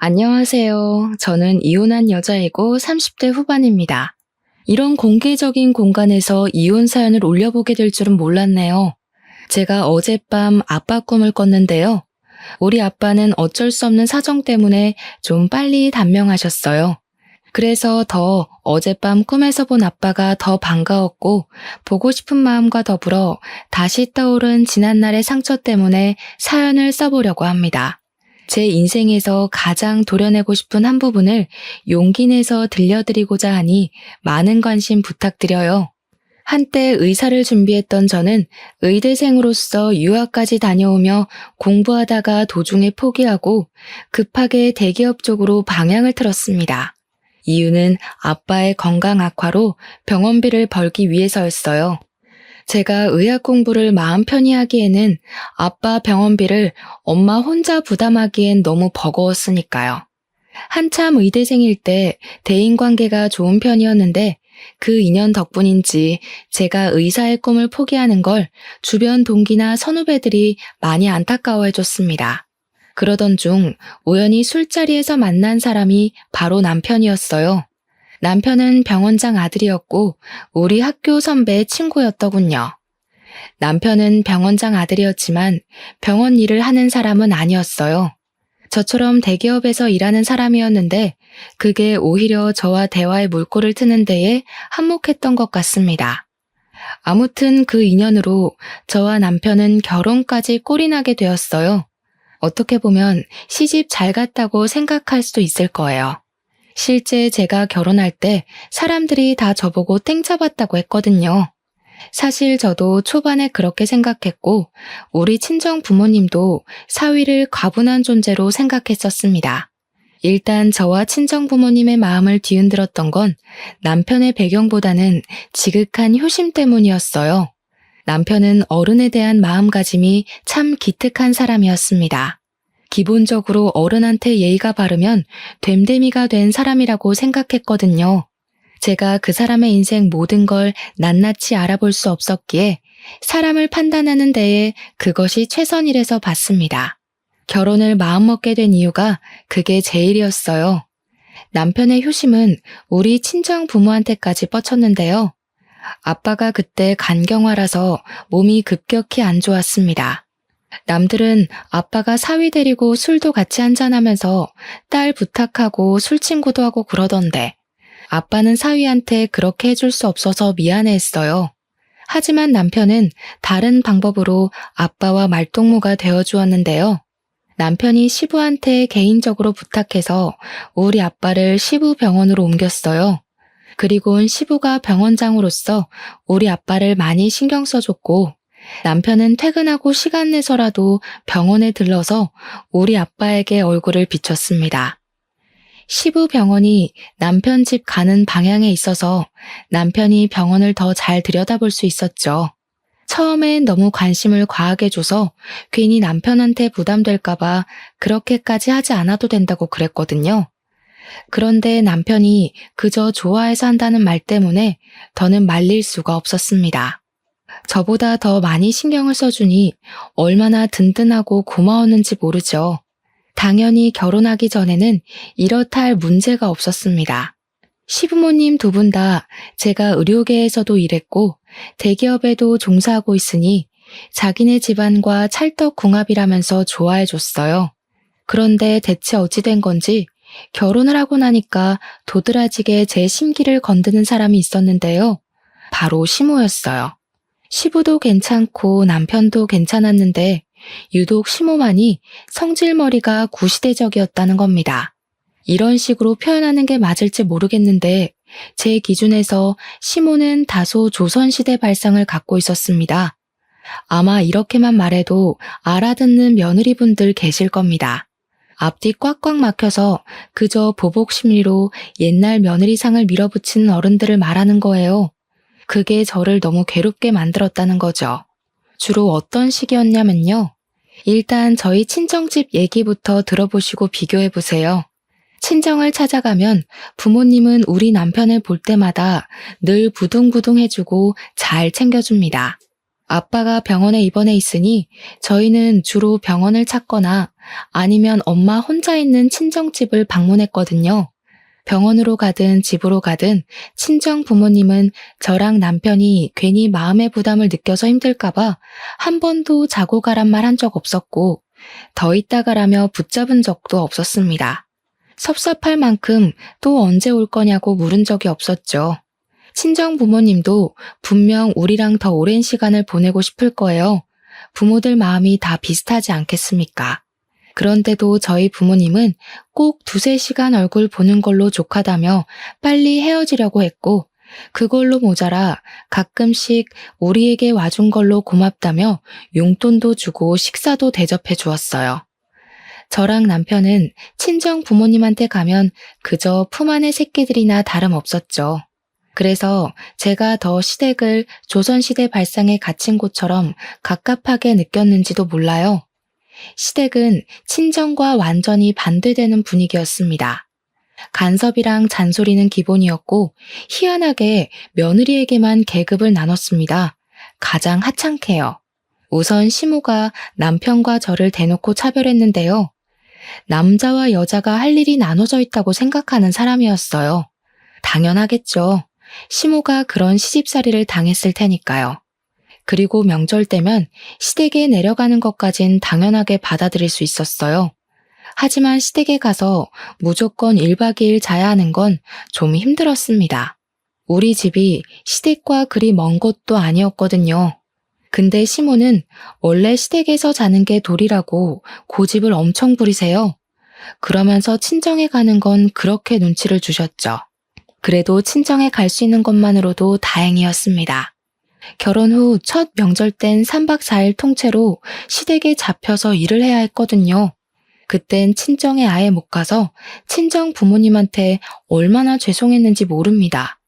안녕하세요. 저는 이혼한 여자이고 30대 후반입니다. 이런 공개적인 공간에서 이혼 사연을 올려보게 될 줄은 몰랐네요. 제가 어젯밤 아빠 꿈을 꿨는데요. 우리 아빠는 어쩔 수 없는 사정 때문에 좀 빨리 단명하셨어요. 그래서 더 어젯밤 꿈에서 본 아빠가 더 반가웠고 보고 싶은 마음과 더불어 다시 떠오른 지난날의 상처 때문에 사연을 써보려고 합니다. 제 인생에서 가장 도려내고 싶은 한 부분을 용기 내서 들려드리고자 하니 많은 관심 부탁드려요. 한때 의사를 준비했던 저는 의대생으로서 유학까지 다녀오며 공부하다가 도중에 포기하고 급하게 대기업 쪽으로 방향을 틀었습니다. 이유는 아빠의 건강 악화로 병원비를 벌기 위해서였어요. 제가 의학 공부를 마음 편히 하기에는 아빠 병원비를 엄마 혼자 부담하기엔 너무 버거웠으니까요. 한참 의대생일 때 대인관계가 좋은 편이었는데 그 인연 덕분인지 제가 의사의 꿈을 포기하는 걸 주변 동기나 선후배들이 많이 안타까워해줬습니다. 그러던 중 우연히 술자리에서 만난 사람이 바로 남편이었어요. 남편은 병원장 아들이었고 우리 학교 선배 친구였더군요. 남편은 병원장 아들이었지만 병원 일을 하는 사람은 아니었어요. 저처럼 대기업에서 일하는 사람이었는데 그게 오히려 저와 대화에 물꼬를 트는 데에 한몫했던 것 같습니다. 아무튼 그 인연으로 저와 남편은 결혼까지 꼴이 나게 되었어요. 어떻게 보면 시집 잘 갔다고 생각할 수도 있을 거예요. 실제 제가 결혼할 때 사람들이 다 저보고 땡 잡았다고 했거든요. 사실 저도 초반에 그렇게 생각했고 우리 친정 부모님도 사위를 과분한 존재로 생각했었습니다. 일단 저와 친정 부모님의 마음을 뒤흔들었던 건 남편의 배경보다는 지극한 효심 때문이었어요. 남편은 어른에 대한 마음가짐이 참 기특한 사람이었습니다. 기본적으로 어른한테 예의가 바르면 됨됨이가 된 사람이라고 생각했거든요. 제가 그 사람의 인생 모든 걸 낱낱이 알아볼 수 없었기에 사람을 판단하는 데에 그것이 최선이라서 봤습니다. 결혼을 마음먹게 된 이유가 그게 제일이었어요. 남편의 효심은 우리 친정 부모한테까지 뻗쳤는데요. 아빠가 그때 간경화라서 몸이 급격히 안 좋았습니다. 남들은 아빠가 사위 데리고 술도 같이 한잔하면서 딸 부탁하고 술친구도 하고 그러던데 아빠는 사위한테 그렇게 해줄 수 없어서 미안해했어요. 하지만 남편은 다른 방법으로 아빠와 말동무가 되어주었는데요. 남편이 시부한테 개인적으로 부탁해서 우리 아빠를 시부 병원으로 옮겼어요. 그리고는 시부가 병원장으로서 우리 아빠를 많이 신경 써줬고 남편은 퇴근하고 시간 내서라도 병원에 들러서 우리 아빠에게 얼굴을 비췄습니다. 시부 병원이 남편 집 가는 방향에 있어서 남편이 병원을 더 잘 들여다볼 수 있었죠. 처음엔 너무 관심을 과하게 줘서 괜히 남편한테 부담될까봐 그렇게까지 하지 않아도 된다고 그랬거든요. 그런데 남편이 그저 좋아해서 한다는 말 때문에 더는 말릴 수가 없었습니다. 저보다 더 많이 신경을 써주니 얼마나 든든하고 고마웠는지 모르죠. 당연히 결혼하기 전에는 이렇다 할 문제가 없었습니다. 시부모님 두 분 다 제가 의료계에서도 일했고 대기업에도 종사하고 있으니 자기네 집안과 찰떡궁합이라면서 좋아해줬어요. 그런데 대체 어찌 된 건지 결혼을 하고 나니까 도드라지게 제 심기를 건드는 사람이 있었는데요. 바로 시모였어요. 시부도 괜찮고 남편도 괜찮았는데 유독 시모만이 성질머리가 구시대적이었다는 겁니다. 이런 식으로 표현하는 게 맞을지 모르겠는데 제 기준에서 시모는 다소 조선시대 발상을 갖고 있었습니다. 아마 이렇게만 말해도 알아듣는 며느리분들 계실 겁니다. 앞뒤 꽉꽉 막혀서 그저 보복 심리로 옛날 며느리상을 밀어붙이는 어른들을 말하는 거예요. 그게 저를 너무 괴롭게 만들었다는 거죠. 주로 어떤 식이었냐면요. 일단 저희 친정집 얘기부터 들어보시고 비교해보세요. 친정을 찾아가면 부모님은 우리 남편을 볼 때마다 늘 부둥부둥해주고 잘 챙겨줍니다. 아빠가 병원에 입원해 있으니 저희는 주로 병원을 찾거나 아니면 엄마 혼자 있는 친정집을 방문했거든요. 병원으로 가든 집으로 가든 친정 부모님은 저랑 남편이 괜히 마음의 부담을 느껴서 힘들까봐 한 번도 자고 가란 말 한 적 없었고 더 있다 가라며 붙잡은 적도 없었습니다. 섭섭할 만큼 또 언제 올 거냐고 물은 적이 없었죠. 친정 부모님도 분명 우리랑 더 오랜 시간을 보내고 싶을 거예요. 부모들 마음이 다 비슷하지 않겠습니까? 그런데도 저희 부모님은 꼭 2~3시간 얼굴 보는 걸로 족하다며 빨리 헤어지려고 했고 그걸로 모자라 가끔씩 우리에게 와준 걸로 고맙다며 용돈도 주고 식사도 대접해 주었어요. 저랑 남편은 친정 부모님한테 가면 그저 품 안의 새끼들이나 다름없었죠. 그래서 제가 더 시댁을 조선시대 발상에 갇힌 곳처럼 갑갑하게 느꼈는지도 몰라요. 시댁은 친정과 완전히 반대되는 분위기였습니다. 간섭이랑 잔소리는 기본이었고 희한하게 며느리에게만 계급을 나눴습니다. 가장 하찮게요. 우선 시모가 남편과 저를 대놓고 차별했는데요. 남자와 여자가 할 일이 나눠져 있다고 생각하는 사람이었어요. 당연하겠죠. 시모가 그런 시집살이를 당했을 테니까요. 그리고 명절 때면 시댁에 내려가는 것까진 당연하게 받아들일 수 있었어요. 하지만 시댁에 가서 무조건 1박 2일 자야 하는 건 좀 힘들었습니다. 우리 집이 시댁과 그리 먼 곳도 아니었거든요. 근데 시모는 원래 시댁에서 자는 게 도리라고 고집을 엄청 부리세요. 그러면서 친정에 가는 건 그렇게 눈치를 주셨죠. 그래도 친정에 갈 수 있는 것만으로도 다행이었습니다. 결혼 후 첫 명절 땐 3박 4일 통째로 시댁에 잡혀서 일을 해야 했거든요. 그땐 친정에 아예 못 가서 친정 부모님한테 얼마나 죄송했는지 모릅니다.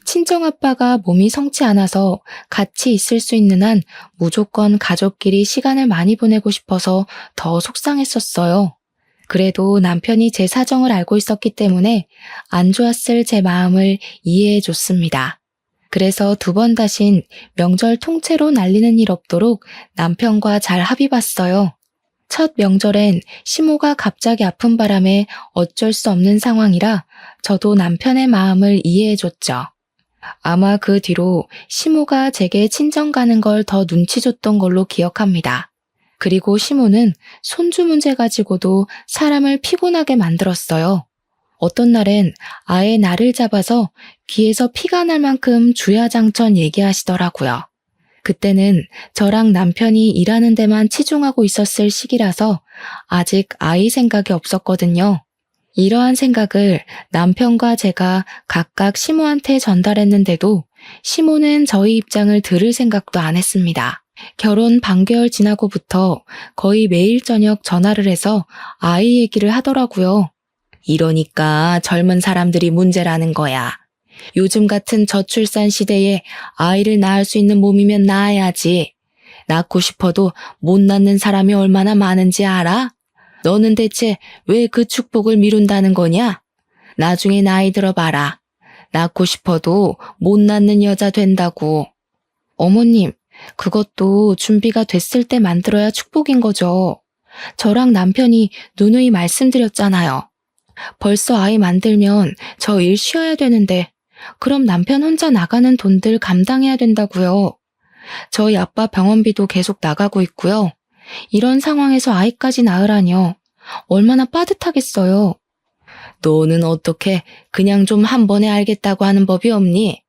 친정 아빠가 몸이 성치 않아서 같이 있을 수 있는 한 무조건 가족끼리 시간을 많이 보내고 싶어서 더 속상했었어요. 그래도 남편이 제 사정을 알고 있었기 때문에 안 좋았을 제 마음을 이해해 줬습니다. 그래서 2번 다신 명절 통째로 날리는 일 없도록 남편과 잘 합의 봤어요. 첫 명절엔 시모가 갑자기 아픈 바람에 어쩔 수 없는 상황이라 저도 남편의 마음을 이해해 줬죠. 아마 그 뒤로 시모가 제게 친정 가는 걸 더 눈치 줬던 걸로 기억합니다. 그리고 시모는 손주 문제 가지고도 사람을 피곤하게 만들었어요. 어떤 날엔 아예 나를 잡아서 귀에서 피가 날 만큼 주야장천 얘기하시더라고요. 그때는 저랑 남편이 일하는 데만 치중하고 있었을 시기라서 아직 아이 생각이 없었거든요. 이러한 생각을 남편과 제가 각각 시모한테 전달했는데도 시모는 저희 입장을 들을 생각도 안 했습니다. 결혼 반개월 지나고부터 거의 매일 저녁 전화를 해서 아이 얘기를 하더라고요. 이러니까 젊은 사람들이 문제라는 거야. 요즘 같은 저출산 시대에 아이를 낳을 수 있는 몸이면 낳아야지. 낳고 싶어도 못 낳는 사람이 얼마나 많은지 알아? 너는 대체 왜 그 축복을 미룬다는 거냐? 나중에 나이 들어봐라. 낳고 싶어도 못 낳는 여자 된다고. 어머님, 그것도 준비가 됐을 때 만들어야 축복인 거죠. 저랑 남편이 누누이 말씀드렸잖아요. 벌써 아이 만들면 저 일 쉬어야 되는데 그럼 남편 혼자 나가는 돈들 감당해야 된다고요. 저희 아빠 병원비도 계속 나가고 있고요. 이런 상황에서 아이까지 낳으라뇨. 얼마나 빠듯하겠어요. 너는 어떻게 그냥 좀 한 번에 알겠다고 하는 법이 없니?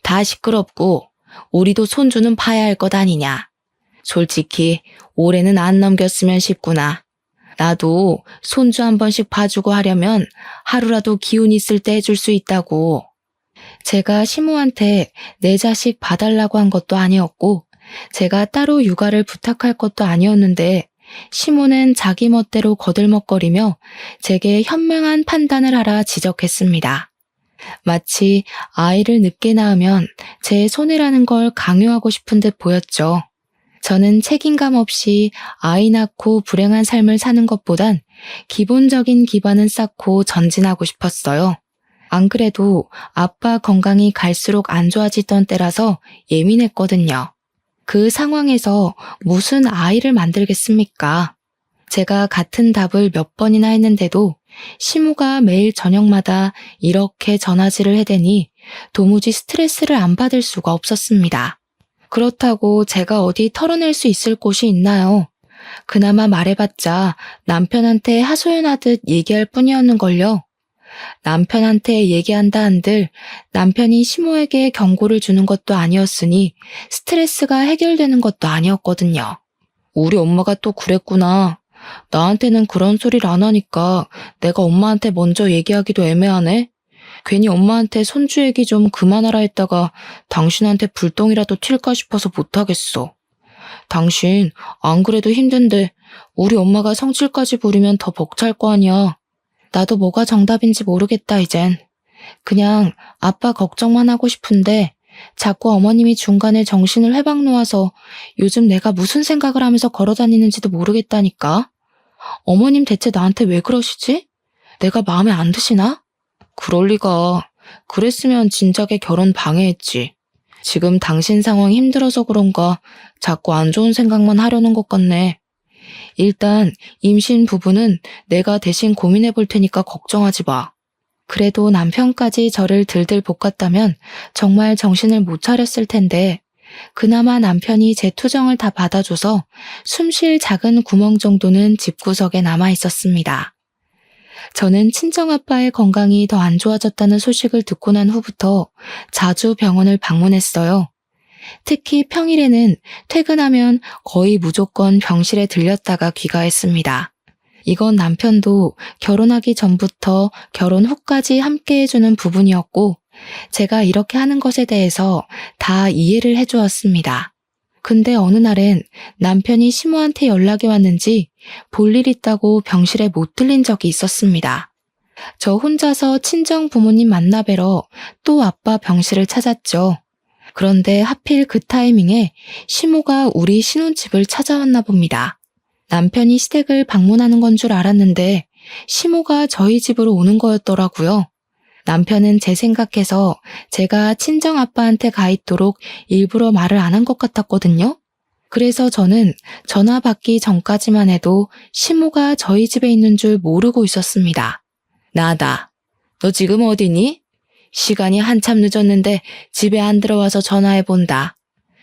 다 시끄럽고 우리도 손주는 봐야 할 것 아니냐. 솔직히 올해는 안 넘겼으면 싶구나. 나도 손주 한 번씩 봐주고 하려면 하루라도 기운 있을 때 해줄 수 있다고. 제가 시모한테 내 자식 봐달라고 한 것도 아니었고 제가 따로 육아를 부탁할 것도 아니었는데 시모는 자기 멋대로 거들먹거리며 제게 현명한 판단을 하라 지적했습니다. 마치 아이를 늦게 낳으면 제 손해라는 걸 강요하고 싶은 듯 보였죠. 저는 책임감 없이 아이 낳고 불행한 삶을 사는 것보단 기본적인 기반은 쌓고 전진하고 싶었어요. 안 그래도 아빠 건강이 갈수록 안 좋아지던 때라서 예민했거든요. 그 상황에서 무슨 아이를 만들겠습니까? 제가 같은 답을 몇 번이나 했는데도 시모가 매일 저녁마다 이렇게 전화질을 해대니 도무지 스트레스를 안 받을 수가 없었습니다. 그렇다고 제가 어디 털어낼 수 있을 곳이 있나요? 그나마 말해봤자 남편한테 하소연하듯 얘기할 뿐이었는걸요. 남편한테 얘기한다 한들 남편이 시모에게 경고를 주는 것도 아니었으니 스트레스가 해결되는 것도 아니었거든요. 우리 엄마가 또 그랬구나. 나한테는 그런 소리를 안 하니까 내가 엄마한테 먼저 얘기하기도 애매하네. 괜히 엄마한테 손주 얘기 좀 그만하라 했다가 당신한테 불똥이라도 튈까 싶어서 못하겠어. 당신 안 그래도 힘든데 우리 엄마가 성질까지 부리면 더 벅찰 거 아니야. 나도 뭐가 정답인지 모르겠다 이젠. 그냥 아빠 걱정만 하고 싶은데 자꾸 어머님이 중간에 정신을 회방 놓아서 요즘 내가 무슨 생각을 하면서 걸어다니는지도 모르겠다니까. 어머님 대체 나한테 왜 그러시지? 내가 마음에 안 드시나? 그럴 리가. 그랬으면 진작에 결혼 방해했지. 지금 당신 상황이 힘들어서 그런가 자꾸 안 좋은 생각만 하려는 것 같네. 일단 임신 부부는 내가 대신 고민해 볼 테니까 걱정하지 마. 그래도 남편까지 저를 들들 볶았다면 정말 정신을 못 차렸을 텐데 그나마 남편이 제 투정을 다 받아줘서 숨 쉴 작은 구멍 정도는 집구석에 남아 있었습니다. 저는 친정아빠의 건강이 더 안 좋아졌다는 소식을 듣고 난 후부터 자주 병원을 방문했어요. 특히 평일에는 퇴근하면 거의 무조건 병실에 들렸다가 귀가했습니다. 이건 남편도 결혼하기 전부터 결혼 후까지 함께 해주는 부분이었고 제가 이렇게 하는 것에 대해서 다 이해를 해주었습니다. 근데 어느 날엔 남편이 시모한테 연락이 왔는지 볼일 있다고 병실에 못 들린 적이 있었습니다. 저 혼자서 친정 부모님 만나 뵈러 또 아빠 병실을 찾았죠. 그런데 하필 그 타이밍에 시모가 우리 신혼집을 찾아왔나 봅니다. 남편이 시댁을 방문하는 건 줄 알았는데 시모가 저희 집으로 오는 거였더라고요. 남편은 제 생각해서 제가 친정아빠한테 가 있도록 일부러 말을 안 한 것 같았거든요. 그래서 저는 전화 받기 전까지만 해도 시모가 저희 집에 있는 줄 모르고 있었습니다. 나다. 너 지금 어디니? 시간이 한참 늦었는데 집에 안 들어와서 전화해본다.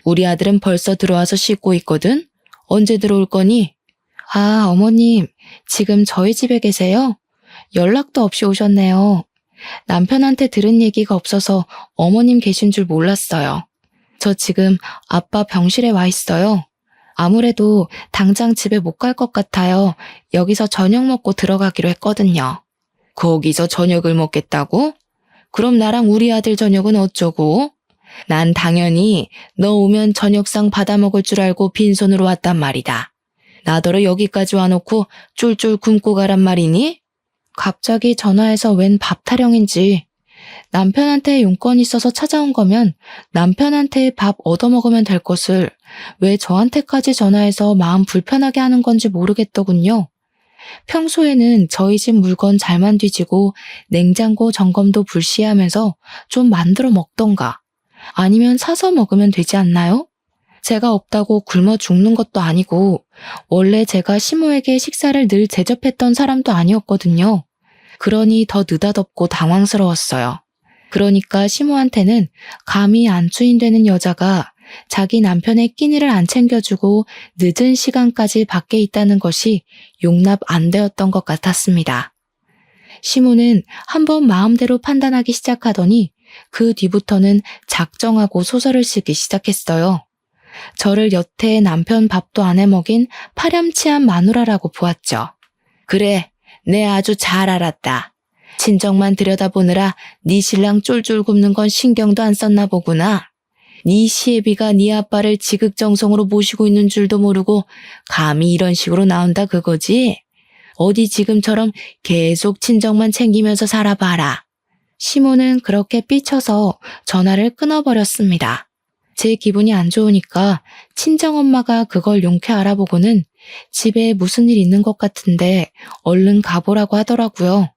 우리 아들은 벌써 들어와서 씻고 있거든? 언제 들어올 거니? 아, 어머님, 지금 저희 집에 계세요? 연락도 없이 오셨네요. 남편한테 들은 얘기가 없어서 어머님 계신 줄 몰랐어요. 저 지금 아빠 병실에 와 있어요. 아무래도 당장 집에 못 갈 것 같아요. 여기서 저녁 먹고 들어가기로 했거든요. 거기서 저녁을 먹겠다고? 그럼 나랑 우리 아들 저녁은 어쩌고? 난 당연히 너 오면 저녁상 받아 먹을 줄 알고 빈손으로 왔단 말이다. 나더러 여기까지 와놓고 쫄쫄 굶고 가란 말이니? 갑자기 전화해서 웬 밥 타령인지. 남편한테 용건이 있어서 찾아온 거면 남편한테 밥 얻어먹으면 될 것을 왜 저한테까지 전화해서 마음 불편하게 하는 건지 모르겠더군요. 평소에는 저희 집 물건 잘만 뒤지고 냉장고 점검도 불시하면서 좀 만들어 먹던가 아니면 사서 먹으면 되지 않나요? 제가 없다고 굶어 죽는 것도 아니고 원래 제가 시모에게 식사를 늘 대접했던 사람도 아니었거든요. 그러니 더 느닷없고 당황스러웠어요. 그러니까 시모한테는 감히 안주인되는 여자가 자기 남편의 끼니를 안 챙겨주고 늦은 시간까지 밖에 있다는 것이 용납 안 되었던 것 같았습니다. 시모는 한번 마음대로 판단하기 시작하더니 그 뒤부터는 작정하고 소설을 쓰기 시작했어요. 저를 여태 남편 밥도 안 해먹인 파렴치한 마누라라고 보았죠. 그래, 내 아주 잘 알았다. 친정만 들여다보느라 네 신랑 쫄쫄 굶는 건 신경도 안 썼나 보구나. 네 시애비가 네 아빠를 지극정성으로 모시고 있는 줄도 모르고 감히 이런 식으로 나온다 그거지? 어디 지금처럼 계속 친정만 챙기면서 살아봐라. 시모는 그렇게 삐쳐서 전화를 끊어버렸습니다. 제 기분이 안 좋으니까 친정엄마가 그걸 용케 알아보고는 집에 무슨 일 있는 것 같은데 얼른 가보라고 하더라고요.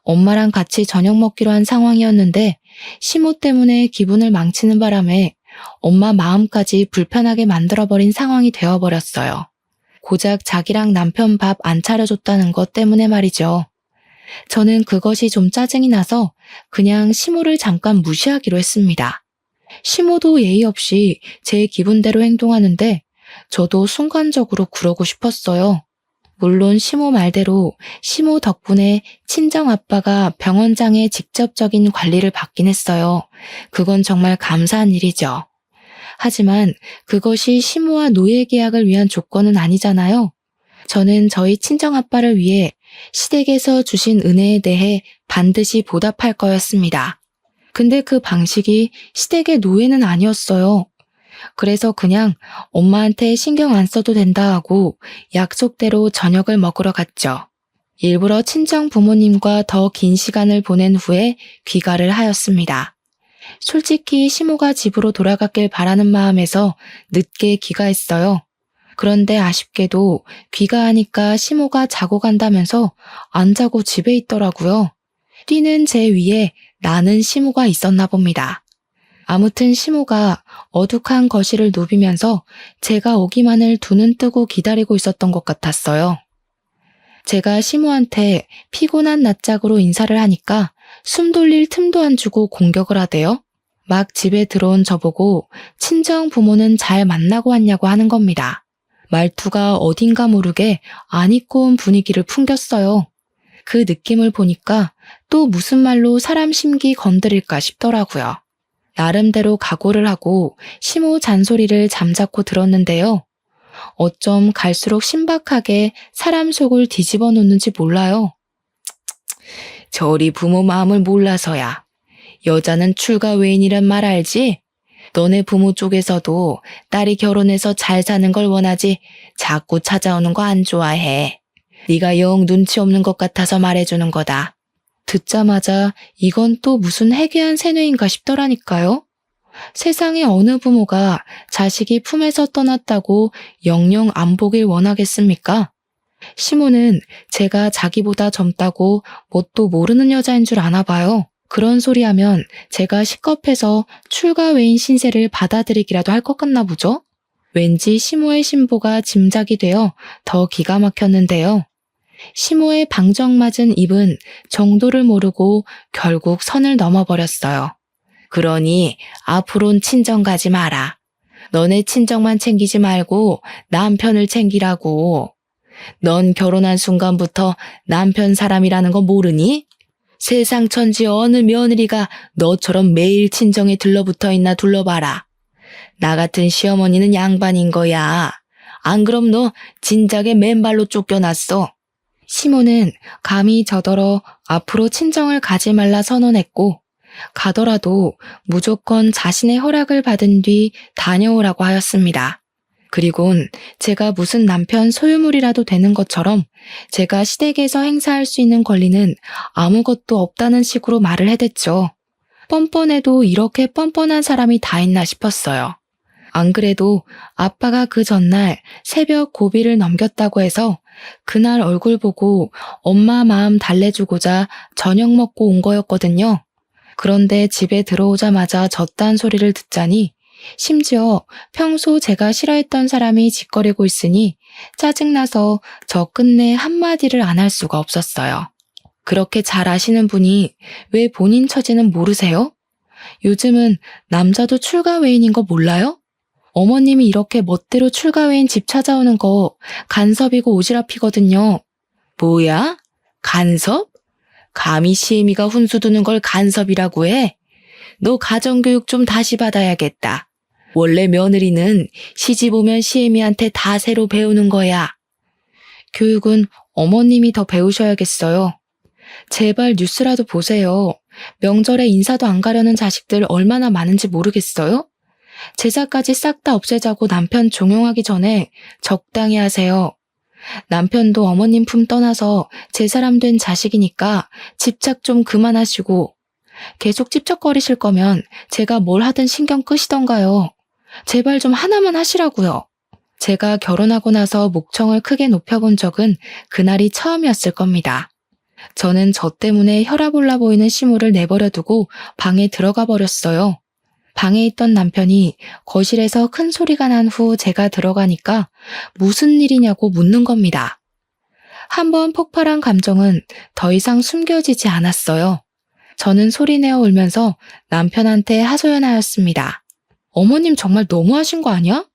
엄마랑 같이 저녁 먹기로 한 상황이었는데 시모 때문에 기분을 망치는 바람에 엄마 마음까지 불편하게 만들어버린 상황이 되어버렸어요. 고작 자기랑 남편 밥 안 차려줬다는 것 때문에 말이죠. 저는 그것이 좀 짜증이 나서 그냥 시모를 잠깐 무시하기로 했습니다. 시모도 예의 없이 제 기분대로 행동하는데 저도 순간적으로 그러고 싶었어요. 물론 시모 말대로 시모 덕분에 친정아빠가 병원장의 직접적인 관리를 받긴 했어요. 그건 정말 감사한 일이죠. 하지만 그것이 시모와 노예 계약을 위한 조건은 아니잖아요. 저는 저희 친정아빠를 위해 시댁에서 주신 은혜에 대해 반드시 보답할 거였습니다. 근데 그 방식이 시댁의 노예는 아니었어요. 그래서 그냥 엄마한테 신경 안 써도 된다 하고 약속대로 저녁을 먹으러 갔죠. 일부러 친정 부모님과 더 긴 시간을 보낸 후에 귀가를 하였습니다. 솔직히 시모가 집으로 돌아갔길 바라는 마음에서 늦게 귀가했어요. 그런데 아쉽게도 귀가하니까 시모가 자고 간다면서 안 자고 집에 있더라고요. 뛰는 제 위에 나는 시모가 있었나 봅니다. 아무튼 시모가 어둑한 거실을 누비면서 제가 오기만을 두 눈 뜨고 기다리고 있었던 것 같았어요. 제가 시모한테 피곤한 낯짝으로 인사를 하니까 숨 돌릴 틈도 안 주고 공격을 하대요. 막 집에 들어온 저보고 친정 부모는 잘 만나고 왔냐고 하는 겁니다. 말투가 어딘가 모르게 안 입고 온 분위기를 풍겼어요. 그 느낌을 보니까 또 무슨 말로 사람 심기 건드릴까 싶더라고요. 나름대로 각오를 하고 시모 잔소리를 잠자코 들었는데요. 어쩜 갈수록 신박하게 사람 속을 뒤집어 놓는지 몰라요. 저리 부모 마음을 몰라서야. 여자는 출가 외인이란 말 알지? 너네 부모 쪽에서도 딸이 결혼해서 잘 사는 걸 원하지 자꾸 찾아오는 거 안 좋아해. 네가 영 눈치 없는 것 같아서 말해주는 거다. 듣자마자 이건 또 무슨 해괴한 세뇌인가 싶더라니까요. 세상에 어느 부모가 자식이 품에서 떠났다고 영영 안 보길 원하겠습니까? 시모는 제가 자기보다 젊다고 뭣도 모르는 여자인 줄 아나 봐요. 그런 소리 하면 제가 식겁해서 출가 외인 신세를 받아들이기라도 할 것 같나 보죠? 왠지 시모의 신보가 짐작이 되어 더 기가 막혔는데요. 시모의 방정맞은 입은 정도를 모르고 결국 선을 넘어버렸어요. 그러니 앞으론 친정 가지 마라. 너네 친정만 챙기지 말고 남편을 챙기라고. 넌 결혼한 순간부터 남편 사람이라는 거 모르니? 세상 천지 어느 며느리가 너처럼 매일 친정에 들러붙어 있나 둘러봐라. 나 같은 시어머니는 양반인 거야. 안 그럼 너 진작에 맨발로 쫓겨났어. 시모는 감히 저더러 앞으로 친정을 가지 말라 선언했고 가더라도 무조건 자신의 허락을 받은 뒤 다녀오라고 하였습니다. 그리곤 제가 무슨 남편 소유물이라도 되는 것처럼 제가 시댁에서 행사할 수 있는 권리는 아무것도 없다는 식으로 말을 해댔죠. 뻔뻔해도 이렇게 뻔뻔한 사람이 다 있나 싶었어요. 안 그래도 아빠가 그 전날 새벽 고비를 넘겼다고 해서 그날 얼굴 보고 엄마 마음 달래주고자 저녁 먹고 온 거였거든요. 그런데 집에 들어오자마자 젖단 소리를 듣자니 심지어 평소 제가 싫어했던 사람이 짓거리고 있으니 짜증나서 저 끝내 한마디를 안 할 수가 없었어요. 그렇게 잘 아시는 분이 왜 본인 처지는 모르세요? 요즘은 남자도 출가 외인인 거 몰라요? 어머님이 이렇게 멋대로 출가 외인 집 찾아오는 거 간섭이고 오지랖이거든요. 뭐야? 간섭? 감히 시애미가 훈수 두는 걸 간섭이라고 해? 너 가정교육 좀 다시 받아야겠다. 원래 며느리는 시집 오면 시애미한테 다 새로 배우는 거야. 교육은 어머님이 더 배우셔야겠어요. 제발 뉴스라도 보세요. 명절에 인사도 안 가려는 자식들 얼마나 많은지 모르겠어요? 제사까지 싹 다 없애자고 남편 종용하기 전에 적당히 하세요. 남편도 어머님 품 떠나서 제 사람 된 자식이니까 집착 좀 그만하시고 계속 찝쩍거리실 거면 제가 뭘 하든 신경 끄시던가요. 제발 좀 하나만 하시라고요. 제가 결혼하고 나서 목청을 크게 높여본 적은 그날이 처음이었을 겁니다. 저는 저 때문에 혈압 올라 보이는 시모를 내버려 두고 방에 들어가 버렸어요. 방에 있던 남편이 거실에서 큰 소리가 난 후 제가 들어가니까 무슨 일이냐고 묻는 겁니다. 한번 폭발한 감정은 더 이상 숨겨지지 않았어요. 저는 소리내어 울면서 남편한테 하소연하였습니다. 어머님 정말 너무하신 거 아니야?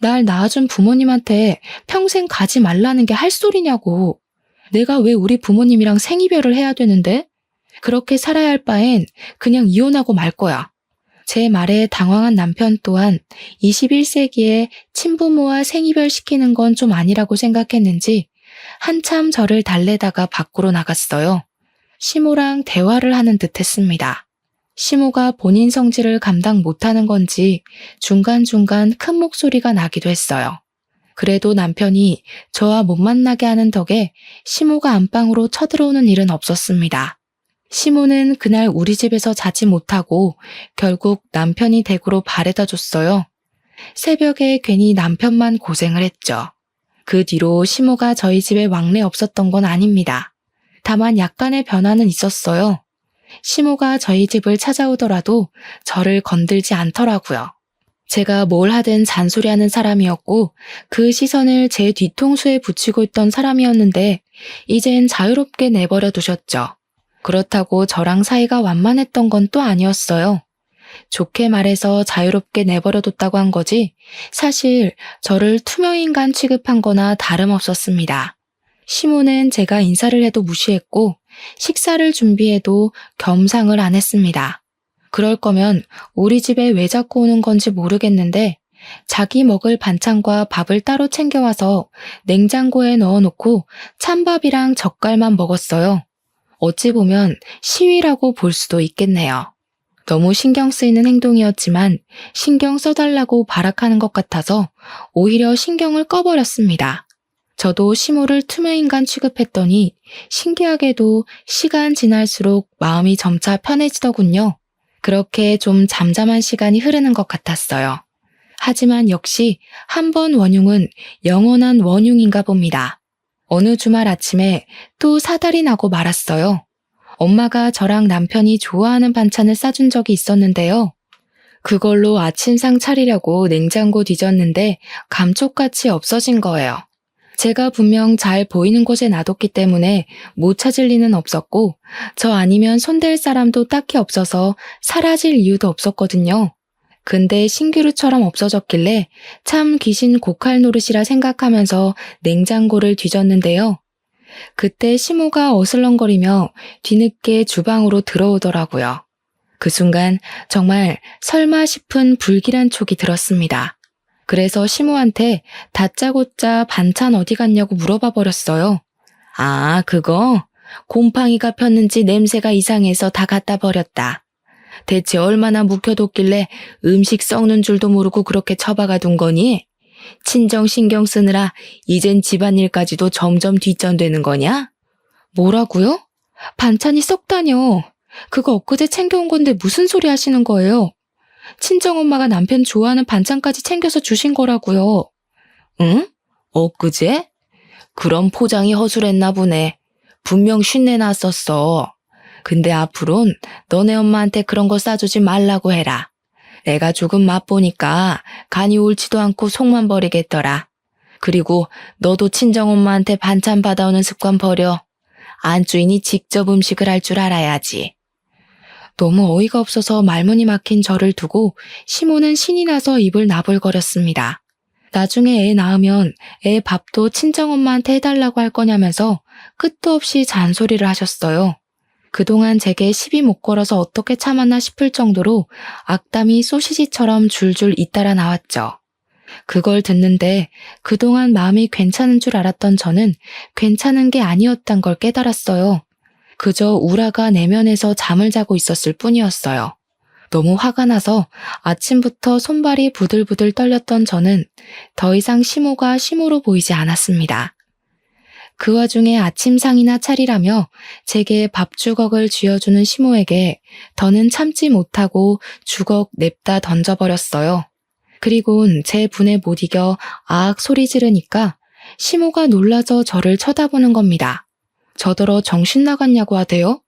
날 낳아준 부모님한테 평생 가지 말라는 게 할 소리냐고. 내가 왜 우리 부모님이랑 생이별을 해야 되는데? 그렇게 살아야 할 바엔 그냥 이혼하고 말 거야. 제 말에 당황한 남편 또한 21세기에 친부모와 생이별시키는 건 좀 아니라고 생각했는지 한참 저를 달래다가 밖으로 나갔어요. 시모랑 대화를 하는 듯 했습니다. 시모가 본인 성질을 감당 못하는 건지 중간중간 큰 목소리가 나기도 했어요. 그래도 남편이 저와 못 만나게 하는 덕에 시모가 안방으로 쳐들어오는 일은 없었습니다. 시모는 그날 우리 집에서 자지 못하고 결국 남편이 댁으로 바래다 줬어요. 새벽에 괜히 남편만 고생을 했죠. 그 뒤로 시모가 저희 집에 왕래 없었던 건 아닙니다. 다만 약간의 변화는 있었어요. 시모가 저희 집을 찾아오더라도 저를 건들지 않더라고요. 제가 뭘 하든 잔소리하는 사람이었고 그 시선을 제 뒤통수에 붙이고 있던 사람이었는데 이젠 자유롭게 내버려 두셨죠. 그렇다고 저랑 사이가 완만했던 건 또 아니었어요. 좋게 말해서 자유롭게 내버려 뒀다고 한 거지 사실 저를 투명인간 취급한 거나 다름없었습니다. 시모는 제가 인사를 해도 무시했고 식사를 준비해도 겸상을 안 했습니다. 그럴 거면 우리 집에 왜 자꾸 오는 건지 모르겠는데 자기 먹을 반찬과 밥을 따로 챙겨와서 냉장고에 넣어놓고 찬밥이랑 젓갈만 먹었어요. 어찌 보면 시위라고 볼 수도 있겠네요. 너무 신경 쓰이는 행동이었지만 신경 써달라고 발악하는 것 같아서 오히려 신경을 꺼버렸습니다. 저도 시모를 투명인간 취급했더니 신기하게도 시간 지날수록 마음이 점차 편해지더군요. 그렇게 좀 잠잠한 시간이 흐르는 것 같았어요. 하지만 역시 한 번 원흉은 영원한 원흉인가 봅니다. 어느 주말 아침에 또 사달이 나고 말았어요. 엄마가 저랑 남편이 좋아하는 반찬을 싸준 적이 있었는데요. 그걸로 아침상 차리려고 냉장고 뒤졌는데 감쪽같이 없어진 거예요. 제가 분명 잘 보이는 곳에 놔뒀기 때문에 못 찾을 리는 없었고 저 아니면 손댈 사람도 딱히 없어서 사라질 이유도 없었거든요. 근데 신기루처럼 없어졌길래 참 귀신 고칼 노릇이라 생각하면서 냉장고를 뒤졌는데요. 그때 시모가 어슬렁거리며 뒤늦게 주방으로 들어오더라고요. 그 순간 정말 설마 싶은 불길한 촉이 들었습니다. 그래서 시모한테 다짜고짜 반찬 어디 갔냐고 물어봐 버렸어요. 아, 그거? 곰팡이가 폈는지 냄새가 이상해서 다 갖다 버렸다. 대체 얼마나 묵혀뒀길래 음식 썩는 줄도 모르고 그렇게 처박아 둔 거니? 친정 신경 쓰느라 이젠 집안일까지도 점점 뒷전되는 거냐? 뭐라고요? 반찬이 썩다뇨. 그거 엊그제 챙겨온 건데 무슨 소리 하시는 거예요? 친정엄마가 남편 좋아하는 반찬까지 챙겨서 주신 거라고요. 응? 엊그제? 그럼 포장이 허술했나 보네. 분명 쉰내 났었어. 근데 앞으론 너네 엄마한테 그런 거 싸주지 말라고 해라. 내가 조금 맛보니까 간이 옳지도 않고 속만 버리겠더라. 그리고 너도 친정엄마한테 반찬 받아오는 습관 버려. 안주인이 직접 음식을 할 줄 알아야지. 너무 어이가 없어서 말문이 막힌 저를 두고 시모는 신이 나서 입을 나불거렸습니다. 나중에 애 낳으면 애 밥도 친정엄마한테 해달라고 할 거냐면서 끝도 없이 잔소리를 하셨어요. 그동안 제게 시비 못 걸어서 어떻게 참았나 싶을 정도로 악담이 소시지처럼 줄줄 잇따라 나왔죠. 그걸 듣는데 그동안 마음이 괜찮은 줄 알았던 저는 괜찮은 게 아니었단 걸 깨달았어요. 그저 우라가 내면에서 잠을 자고 있었을 뿐이었어요. 너무 화가 나서 아침부터 손발이 부들부들 떨렸던 저는 더 이상 시모가 시모로 보이지 않았습니다. 그 와중에 아침상이나 차리라며 제게 밥주걱을 쥐어주는 시모에게 더는 참지 못하고 주걱 냅다 던져버렸어요. 그리곤 제 분에 못 이겨 아악 소리 지르니까 시모가 놀라서 저를 쳐다보는 겁니다. 저더러 정신 나갔냐고 하대요?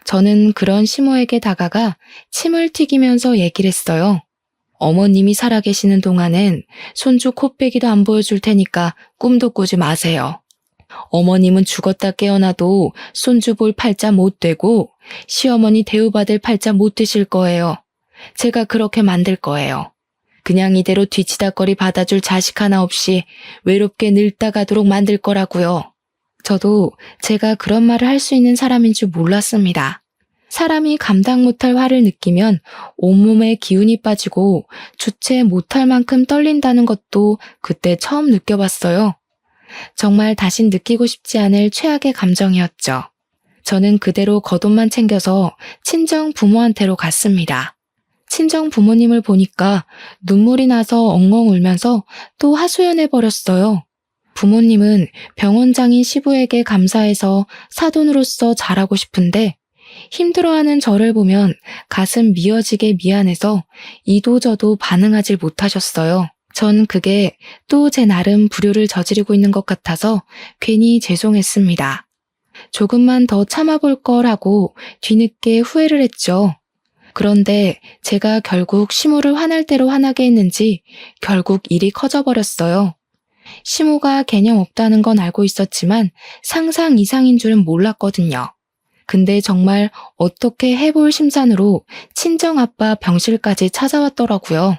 저는 그런 시모에게 다가가 침을 튀기면서 얘기를 했어요. 어머님이 살아계시는 동안엔 손주 코빼기도 안 보여줄 테니까 꿈도 꾸지 마세요. 어머님은 죽었다 깨어나도 손주 볼 팔자 못 되고 시어머니 대우받을 팔자 못 되실 거예요. 제가 그렇게 만들 거예요. 그냥 이대로 뒤치다꺼리 받아줄 자식 하나 없이 외롭게 늙다 가도록 만들 거라고요. 저도 제가 그런 말을 할 수 있는 사람인 줄 몰랐습니다. 사람이 감당 못할 화를 느끼면 온몸에 기운이 빠지고 주체 못할 만큼 떨린다는 것도 그때 처음 느껴봤어요. 정말 다신 느끼고 싶지 않을 최악의 감정이었죠. 저는 그대로 겉옷만 챙겨서 친정 부모한테로 갔습니다. 친정 부모님을 보니까 눈물이 나서 엉엉 울면서 또 하소연해버렸어요. 부모님은 병원장인 시부에게 감사해서 사돈으로서 잘하고 싶은데 힘들어하는 저를 보면 가슴 미어지게 미안해서 이도저도 반응하질 못하셨어요. 전 그게 또 제 나름 불효를 저지르고 있는 것 같아서 괜히 죄송했습니다. 조금만 더 참아볼 걸 하고 뒤늦게 후회를 했죠. 그런데 제가 결국 시모를 화날 대로 화나게 했는지 결국 일이 커져버렸어요. 시모가 개념 없다는 건 알고 있었지만 상상 이상인 줄은 몰랐거든요. 근데 정말 어떻게 해볼 심산으로 친정아빠 병실까지 찾아왔더라고요.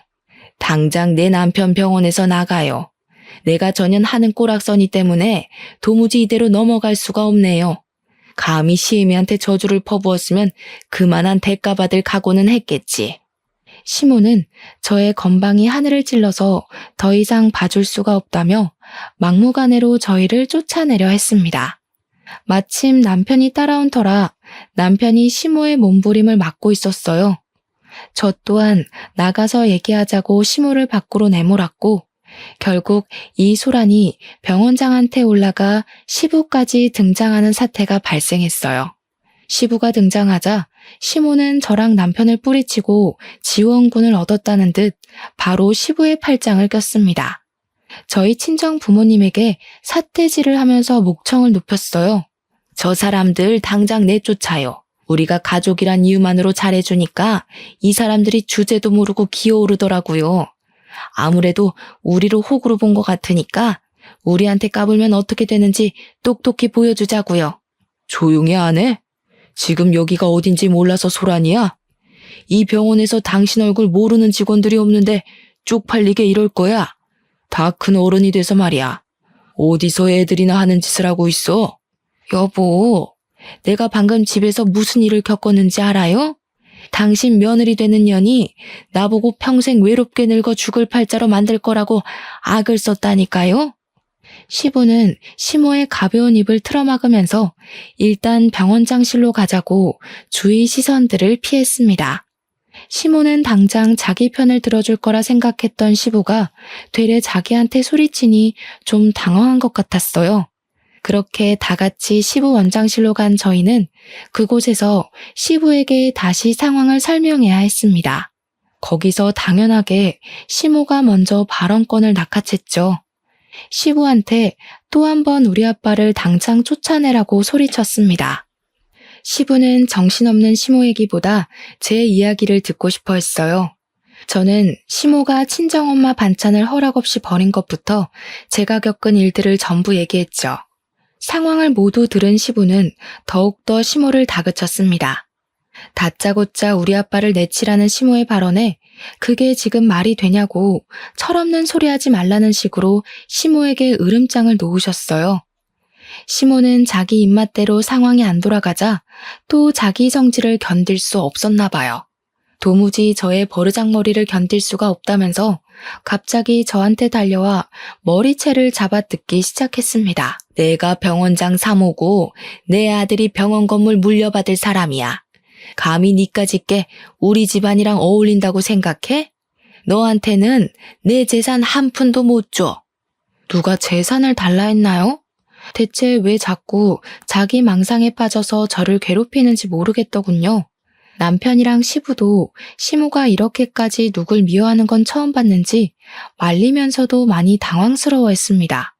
당장 내 남편 병원에서 나가요. 내가 전현하는 꼬락서니 때문에 도무지 이대로 넘어갈 수가 없네요. 감히 시애미한테 저주를 퍼부었으면 그만한 대가받을 각오는 했겠지. 시모는 저의 건방이 하늘을 찔러서 더 이상 봐줄 수가 없다며 막무가내로 저희를 쫓아내려 했습니다. 마침 남편이 따라온 터라 남편이 시모의 몸부림을 막고 있었어요. 저 또한 나가서 얘기하자고 시모를 밖으로 내몰았고 결국 이 소란이 병원장한테 올라가 시부까지 등장하는 사태가 발생했어요. 시부가 등장하자 시모는 저랑 남편을 뿌리치고 지원군을 얻었다는 듯 바로 시부의 팔짱을 꼈습니다. 저희 친정 부모님에게 사태질을 하면서 목청을 높였어요. 저 사람들 당장 내쫓아요. 우리가 가족이란 이유만으로 잘해주니까 이 사람들이 주제도 모르고 기어오르더라고요. 아무래도 우리로 호구로 본 것 같으니까 우리한테 까불면 어떻게 되는지 똑똑히 보여주자고요. 조용히 안 해? 지금 여기가 어딘지 몰라서 소란이야? 이 병원에서 당신 얼굴 모르는 직원들이 없는데 쪽팔리게 이럴 거야? 다 큰 어른이 돼서 말이야. 어디서 애들이나 하는 짓을 하고 있어? 여보, 내가 방금 집에서 무슨 일을 겪었는지 알아요? 당신 며느리 되는 년이 나보고 평생 외롭게 늙어 죽을 팔자로 만들 거라고 악을 썼다니까요? 시부는 시모의 가벼운 입을 틀어막으면서 일단 병원장실로 가자고 주위 시선들을 피했습니다. 시모는 당장 자기 편을 들어줄 거라 생각했던 시부가 되레 자기한테 소리치니 좀 당황한 것 같았어요. 그렇게 다 같이 시부 원장실로 간 저희는 그곳에서 시부에게 다시 상황을 설명해야 했습니다. 거기서 당연하게 시모가 먼저 발언권을 낚아챘죠. 시부한테 또 한 번 우리 아빠를 당장 쫓아내라고 소리쳤습니다. 시부는 정신없는 시모 얘기보다 제 이야기를 듣고 싶어 했어요. 저는 시모가 친정엄마 반찬을 허락 없이 버린 것부터 제가 겪은 일들을 전부 얘기했죠. 상황을 모두 들은 시부는 더욱더 시모를 다그쳤습니다. 다짜고짜 우리 아빠를 내치라는 시모의 발언에 그게 지금 말이 되냐고 철없는 소리 하지 말라는 식으로 시모에게 으름장을 놓으셨어요. 시모는 자기 입맛대로 상황이 안 돌아가자 또 자기 성질을 견딜 수 없었나 봐요. 도무지 저의 버르장머리를 견딜 수가 없다면서 갑자기 저한테 달려와 머리채를 잡아 뜯기 시작했습니다. 내가 병원장 3호고 내 아들이 병원 건물 물려받을 사람이야. 감히 니까짓 게 우리 집안이랑 어울린다고 생각해? 너한테는 내 재산 한 푼도 못 줘. 누가 재산을 달라 했나요? 대체 왜 자꾸 자기 망상에 빠져서 저를 괴롭히는지 모르겠더군요. 남편이랑 시부도 시모가 이렇게까지 누굴 미워하는 건 처음 봤는지 말리면서도 많이 당황스러워했습니다.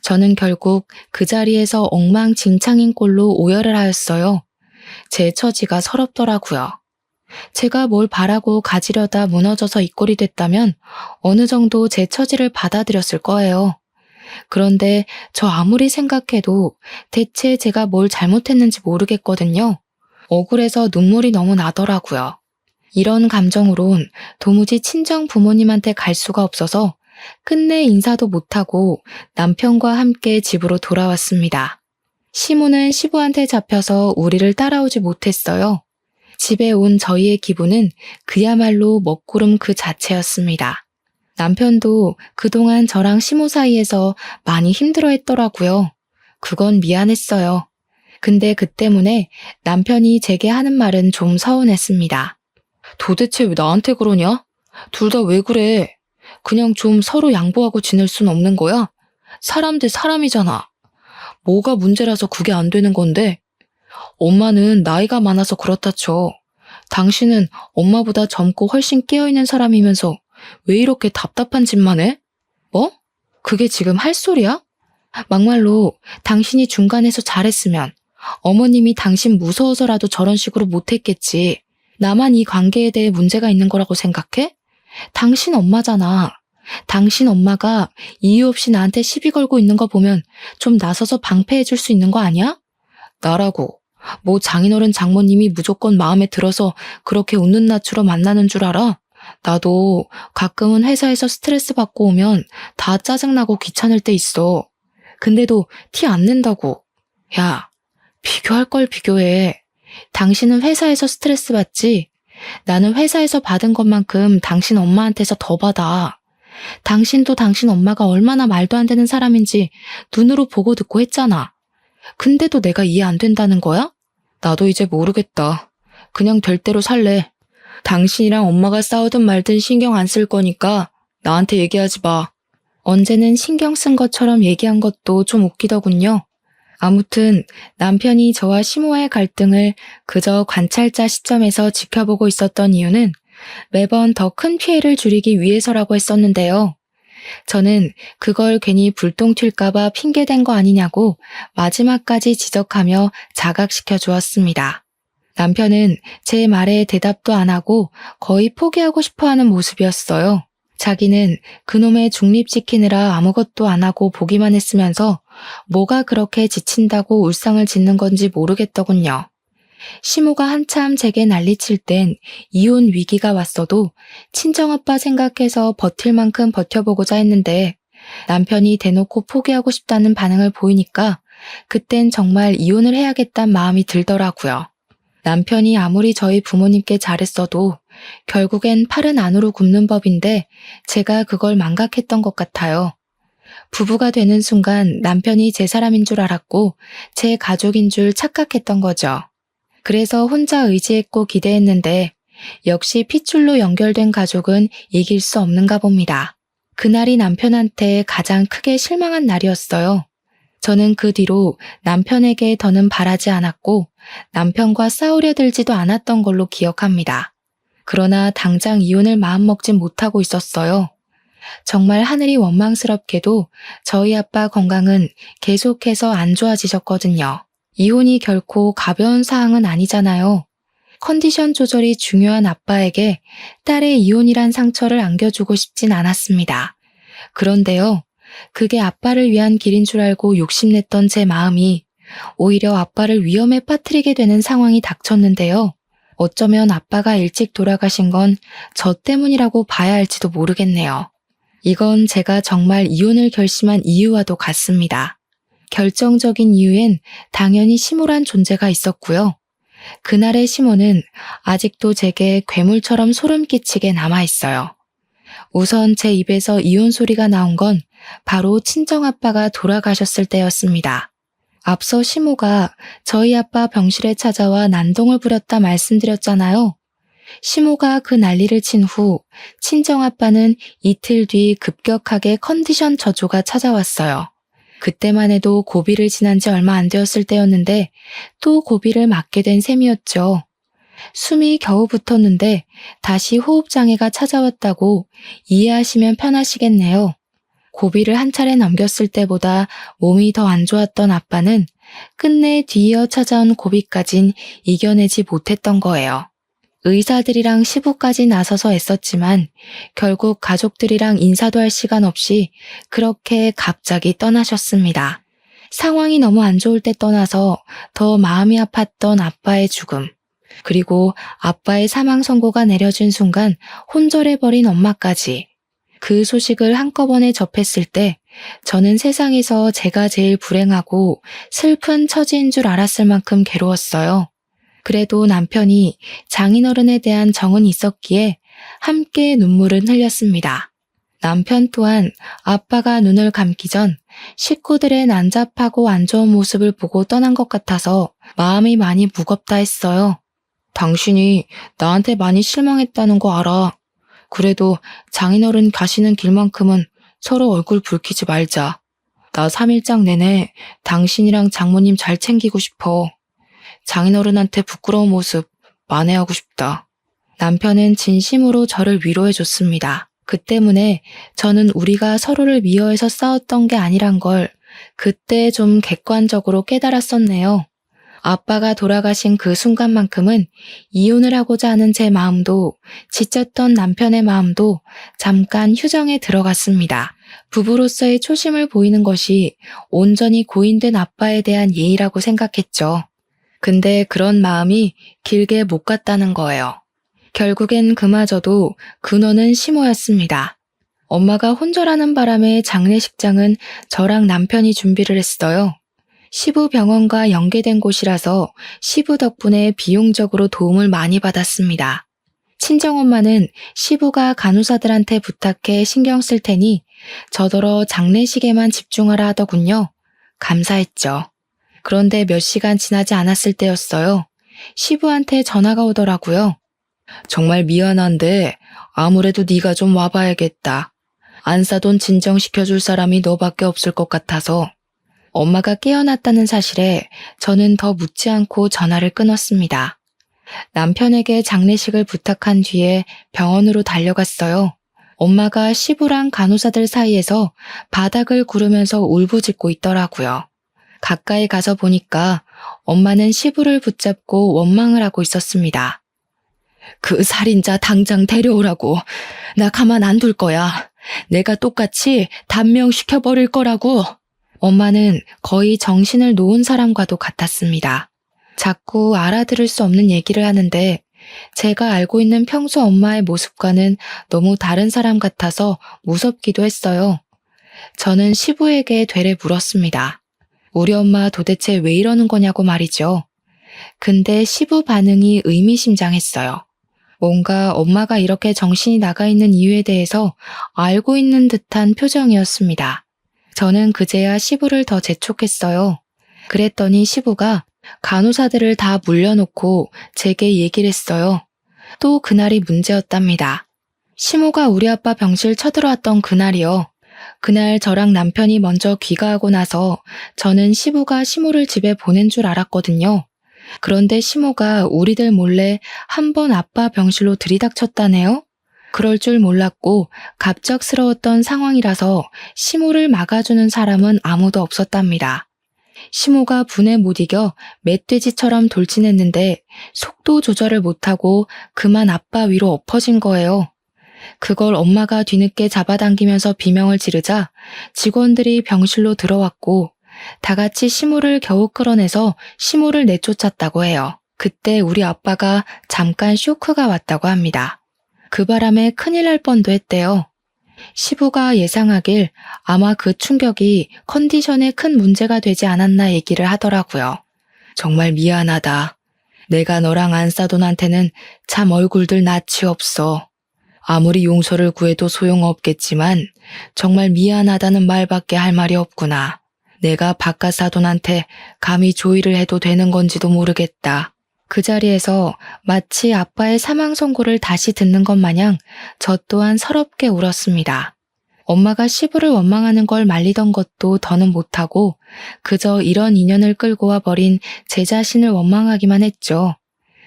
저는 결국 그 자리에서 엉망진창인 꼴로 오열을 하였어요. 제 처지가 서럽더라고요. 제가 뭘 바라고 가지려다 무너져서 이 꼴이 됐다면 어느 정도 제 처지를 받아들였을 거예요. 그런데 저 아무리 생각해도 대체 제가 뭘 잘못했는지 모르겠거든요. 억울해서 눈물이 너무 나더라고요. 이런 감정으론 도무지 친정 부모님한테 갈 수가 없어서 끝내 인사도 못하고 남편과 함께 집으로 돌아왔습니다. 시모는 시부한테 잡혀서 우리를 따라오지 못했어요. 집에 온 저희의 기분은 그야말로 먹구름 그 자체였습니다. 남편도 그동안 저랑 시모 사이에서 많이 힘들어했더라고요. 그건 미안했어요. 근데 그 때문에 남편이 제게 하는 말은 좀 서운했습니다. 도대체 왜 나한테 그러냐? 둘 다 왜 그래? 그냥 좀 서로 양보하고 지낼 순 없는 거야? 사람 대 사람이잖아. 뭐가 문제라서 그게 안 되는 건데? 엄마는 나이가 많아서 그렇다 쳐. 당신은 엄마보다 젊고 훨씬 깨어있는 사람이면서 왜 이렇게 답답한 짓만 해? 뭐? 그게 지금 할 소리야? 막말로 당신이 중간에서 잘했으면 어머님이 당신 무서워서라도 저런 식으로 못했겠지. 나만 이 관계에 대해 문제가 있는 거라고 생각해? 당신 엄마잖아. 당신 엄마가 이유 없이 나한테 시비 걸고 있는 거 보면 좀 나서서 방패해 줄 수 있는 거 아니야? 나라고. 뭐 장인어른 장모님이 무조건 마음에 들어서 그렇게 웃는 낯으로 만나는 줄 알아? 나도 가끔은 회사에서 스트레스 받고 오면 다 짜증나고 귀찮을 때 있어. 근데도 티 안 낸다고. 야, 비교할 걸 비교해. 당신은 회사에서 스트레스 받지? 나는 회사에서 받은 것만큼 당신 엄마한테서 더 받아. 당신도 당신 엄마가 얼마나 말도 안 되는 사람인지 눈으로 보고 듣고 했잖아. 근데도 내가 이해 안 된다는 거야? 나도 이제 모르겠다. 그냥 될 대로 살래. 당신이랑 엄마가 싸우든 말든 신경 안 쓸 거니까 나한테 얘기하지 마. 언제는 신경 쓴 것처럼 얘기한 것도 좀 웃기더군요. 아무튼 남편이 저와 시모와의 갈등을 그저 관찰자 시점에서 지켜보고 있었던 이유는 매번 더 큰 피해를 줄이기 위해서라고 했었는데요. 저는 그걸 괜히 불똥 튈까봐 핑계댄 거 아니냐고 마지막까지 지적하며 자각시켜 주었습니다. 남편은 제 말에 대답도 안 하고 거의 포기하고 싶어하는 모습이었어요. 자기는 그놈의 중립지키느라 아무것도 안 하고 보기만 했으면서 뭐가 그렇게 지친다고 울상을 짓는 건지 모르겠더군요. 시모가 한참 제게 난리칠 땐 이혼 위기가 왔어도 친정아빠 생각해서 버틸 만큼 버텨보고자 했는데 남편이 대놓고 포기하고 싶다는 반응을 보이니까 그땐 정말 이혼을 해야겠다는 마음이 들더라고요. 남편이 아무리 저희 부모님께 잘했어도 결국엔 팔은 안으로 굽는 법인데 제가 그걸 망각했던 것 같아요. 부부가 되는 순간 남편이 제 사람인 줄 알았고 제 가족인 줄 착각했던 거죠. 그래서 혼자 의지했고 기대했는데 역시 핏줄로 연결된 가족은 이길 수 없는가 봅니다. 그날이 남편한테 가장 크게 실망한 날이었어요. 저는 그 뒤로 남편에게 더는 바라지 않았고 남편과 싸우려 들지도 않았던 걸로 기억합니다. 그러나 당장 이혼을 마음먹진 못하고 있었어요. 정말 하늘이 원망스럽게도 저희 아빠 건강은 계속해서 안 좋아지셨거든요. 이혼이 결코 가벼운 사항은 아니잖아요. 컨디션 조절이 중요한 아빠에게 딸의 이혼이란 상처를 안겨주고 싶진 않았습니다. 그런데요, 그게 아빠를 위한 길인 줄 알고 욕심냈던 제 마음이 오히려 아빠를 위험에 빠뜨리게 되는 상황이 닥쳤는데요. 어쩌면 아빠가 일찍 돌아가신 건 저 때문이라고 봐야 할지도 모르겠네요. 이건 제가 정말 이혼을 결심한 이유와도 같습니다. 결정적인 이유엔 당연히 시모란 존재가 있었고요. 그날의 시모는 아직도 제게 괴물처럼 소름 끼치게 남아있어요. 우선 제 입에서 이혼 소리가 나온 건 바로 친정아빠가 돌아가셨을 때였습니다. 앞서 시모가 저희 아빠 병실에 찾아와 난동을 부렸다 말씀드렸잖아요. 시모가 그 난리를 친 후 친정아빠는 이틀 뒤 급격하게 컨디션 저조가 찾아왔어요. 그때만 해도 고비를 지난 지 얼마 안 되었을 때였는데 또 고비를 맞게 된 셈이었죠. 숨이 겨우 붙었는데 다시 호흡장애가 찾아왔다고 이해하시면 편하시겠네요. 고비를 한 차례 넘겼을 때보다 몸이 더 안 좋았던 아빠는 끝내 뒤이어 찾아온 고비까진 이겨내지 못했던 거예요. 의사들이랑 시부까지 나서서 애썼지만 결국 가족들이랑 인사도 할 시간 없이 그렇게 갑자기 떠나셨습니다. 상황이 너무 안 좋을 때 떠나서 더 마음이 아팠던 아빠의 죽음, 그리고 아빠의 사망 선고가 내려진 순간 혼절해버린 엄마까지. 그 소식을 한꺼번에 접했을 때 저는 세상에서 제가 제일 불행하고 슬픈 처지인 줄 알았을 만큼 괴로웠어요. 그래도 남편이 장인어른에 대한 정은 있었기에 함께 눈물은 흘렸습니다. 남편 또한 아빠가 눈을 감기 전 식구들의 난잡하고 안 좋은 모습을 보고 떠난 것 같아서 마음이 많이 무겁다 했어요. 당신이 나한테 많이 실망했다는 거 알아. 그래도 장인어른 가시는 길만큼은 서로 얼굴 붉히지 말자. 나 3일장 내내 당신이랑 장모님 잘 챙기고 싶어. 장인어른한테 부끄러운 모습 만회하고 싶다. 남편은 진심으로 저를 위로해줬습니다. 그 때문에 저는 우리가 서로를 미워해서 싸웠던 게 아니란 걸 그때 좀 객관적으로 깨달았었네요. 아빠가 돌아가신 그 순간만큼은 이혼을 하고자 하는 제 마음도 지쳤던 남편의 마음도 잠깐 휴정에 들어갔습니다. 부부로서의 초심을 보이는 것이 온전히 고인된 아빠에 대한 예의라고 생각했죠. 근데 그런 마음이 길게 못 갔다는 거예요. 결국엔 그마저도 근원은 시모였습니다. 엄마가 혼절하는 바람에 장례식장은 저랑 남편이 준비를 했어요. 시부 병원과 연계된 곳이라서 시부 덕분에 비용적으로 도움을 많이 받았습니다. 친정엄마는 시부가 간호사들한테 부탁해 신경 쓸 테니 저더러 장례식에만 집중하라 하더군요. 감사했죠. 그런데 몇 시간 지나지 않았을 때였어요. 시부한테 전화가 오더라고요. 정말 미안한데 아무래도 네가 좀 와봐야겠다. 안사돈 진정시켜줄 사람이 너밖에 없을 것 같아서. 엄마가 깨어났다는 사실에 저는 더 묻지 않고 전화를 끊었습니다. 남편에게 장례식을 부탁한 뒤에 병원으로 달려갔어요. 엄마가 시부랑 간호사들 사이에서 바닥을 구르면서 울부짖고 있더라고요. 가까이 가서 보니까 엄마는 시부를 붙잡고 원망을 하고 있었습니다. 그 살인자 당장 데려오라고. 나 가만 안 둘 거야. 내가 똑같이 단명시켜버릴 거라고. 엄마는 거의 정신을 놓은 사람과도 같았습니다. 자꾸 알아들을 수 없는 얘기를 하는데 제가 알고 있는 평소 엄마의 모습과는 너무 다른 사람 같아서 무섭기도 했어요. 저는 시부에게 되레 물었습니다. 우리 엄마 도대체 왜 이러는 거냐고 말이죠. 근데 시부 반응이 의미심장했어요. 뭔가 엄마가 이렇게 정신이 나가 있는 이유에 대해서 알고 있는 듯한 표정이었습니다. 저는 그제야 시부를 더 재촉했어요. 그랬더니 시부가 간호사들을 다 물려놓고 제게 얘기를 했어요. 또 그날이 문제였답니다. 시모가 우리 아빠 병실 쳐들어왔던 그날이요. 그날 저랑 남편이 먼저 귀가하고 나서 저는 시부가 시모를 집에 보낸 줄 알았거든요. 그런데 시모가 우리들 몰래 한 번 아빠 병실로 들이닥쳤다네요. 그럴 줄 몰랐고 갑작스러웠던 상황이라서 시모를 막아주는 사람은 아무도 없었답니다. 시모가 분에 못 이겨 멧돼지처럼 돌진했는데 속도 조절을 못하고 그만 아빠 위로 엎어진 거예요. 그걸 엄마가 뒤늦게 잡아당기면서 비명을 지르자 직원들이 병실로 들어왔고 다 같이 시모를 겨우 끌어내서 시모를 내쫓았다고 해요. 그때 우리 아빠가 잠깐 쇼크가 왔다고 합니다. 그 바람에 큰일 날 뻔도 했대요. 시부가 예상하길 아마 그 충격이 컨디션에 큰 문제가 되지 않았나 얘기를 하더라고요. 정말 미안하다. 내가 너랑 안사돈한테는 참 얼굴들 낯이 없어. 아무리 용서를 구해도 소용없겠지만 정말 미안하다는 말밖에 할 말이 없구나. 내가 바깥 사돈한테 감히 조의를 해도 되는 건지도 모르겠다. 그 자리에서 마치 아빠의 사망 선고를 다시 듣는 것 마냥 저 또한 서럽게 울었습니다. 엄마가 시부를 원망하는 걸 말리던 것도 더는 못하고 그저 이런 인연을 끌고 와 버린 제 자신을 원망하기만 했죠.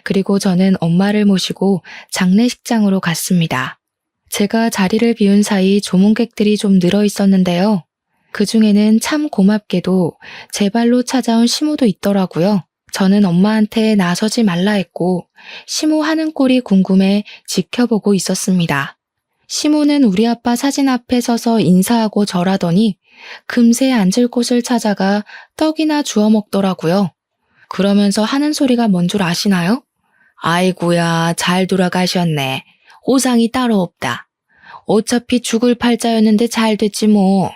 그리고 저는 엄마를 모시고 장례식장으로 갔습니다. 제가 자리를 비운 사이 조문객들이 좀 늘어 있었는데요. 그 중에는 참 고맙게도 제 발로 찾아온 시모도 있더라고요. 저는 엄마한테 나서지 말라 했고 시모 하는 꼴이 궁금해 지켜보고 있었습니다. 시모는 우리 아빠 사진 앞에 서서 인사하고 절하더니 금세 앉을 곳을 찾아가 떡이나 주워 먹더라고요. 그러면서 하는 소리가 뭔 줄 아시나요? 아이고야, 잘 돌아가셨네. 호상이 따로 없다. 어차피 죽을 팔자였는데 잘 됐지 뭐.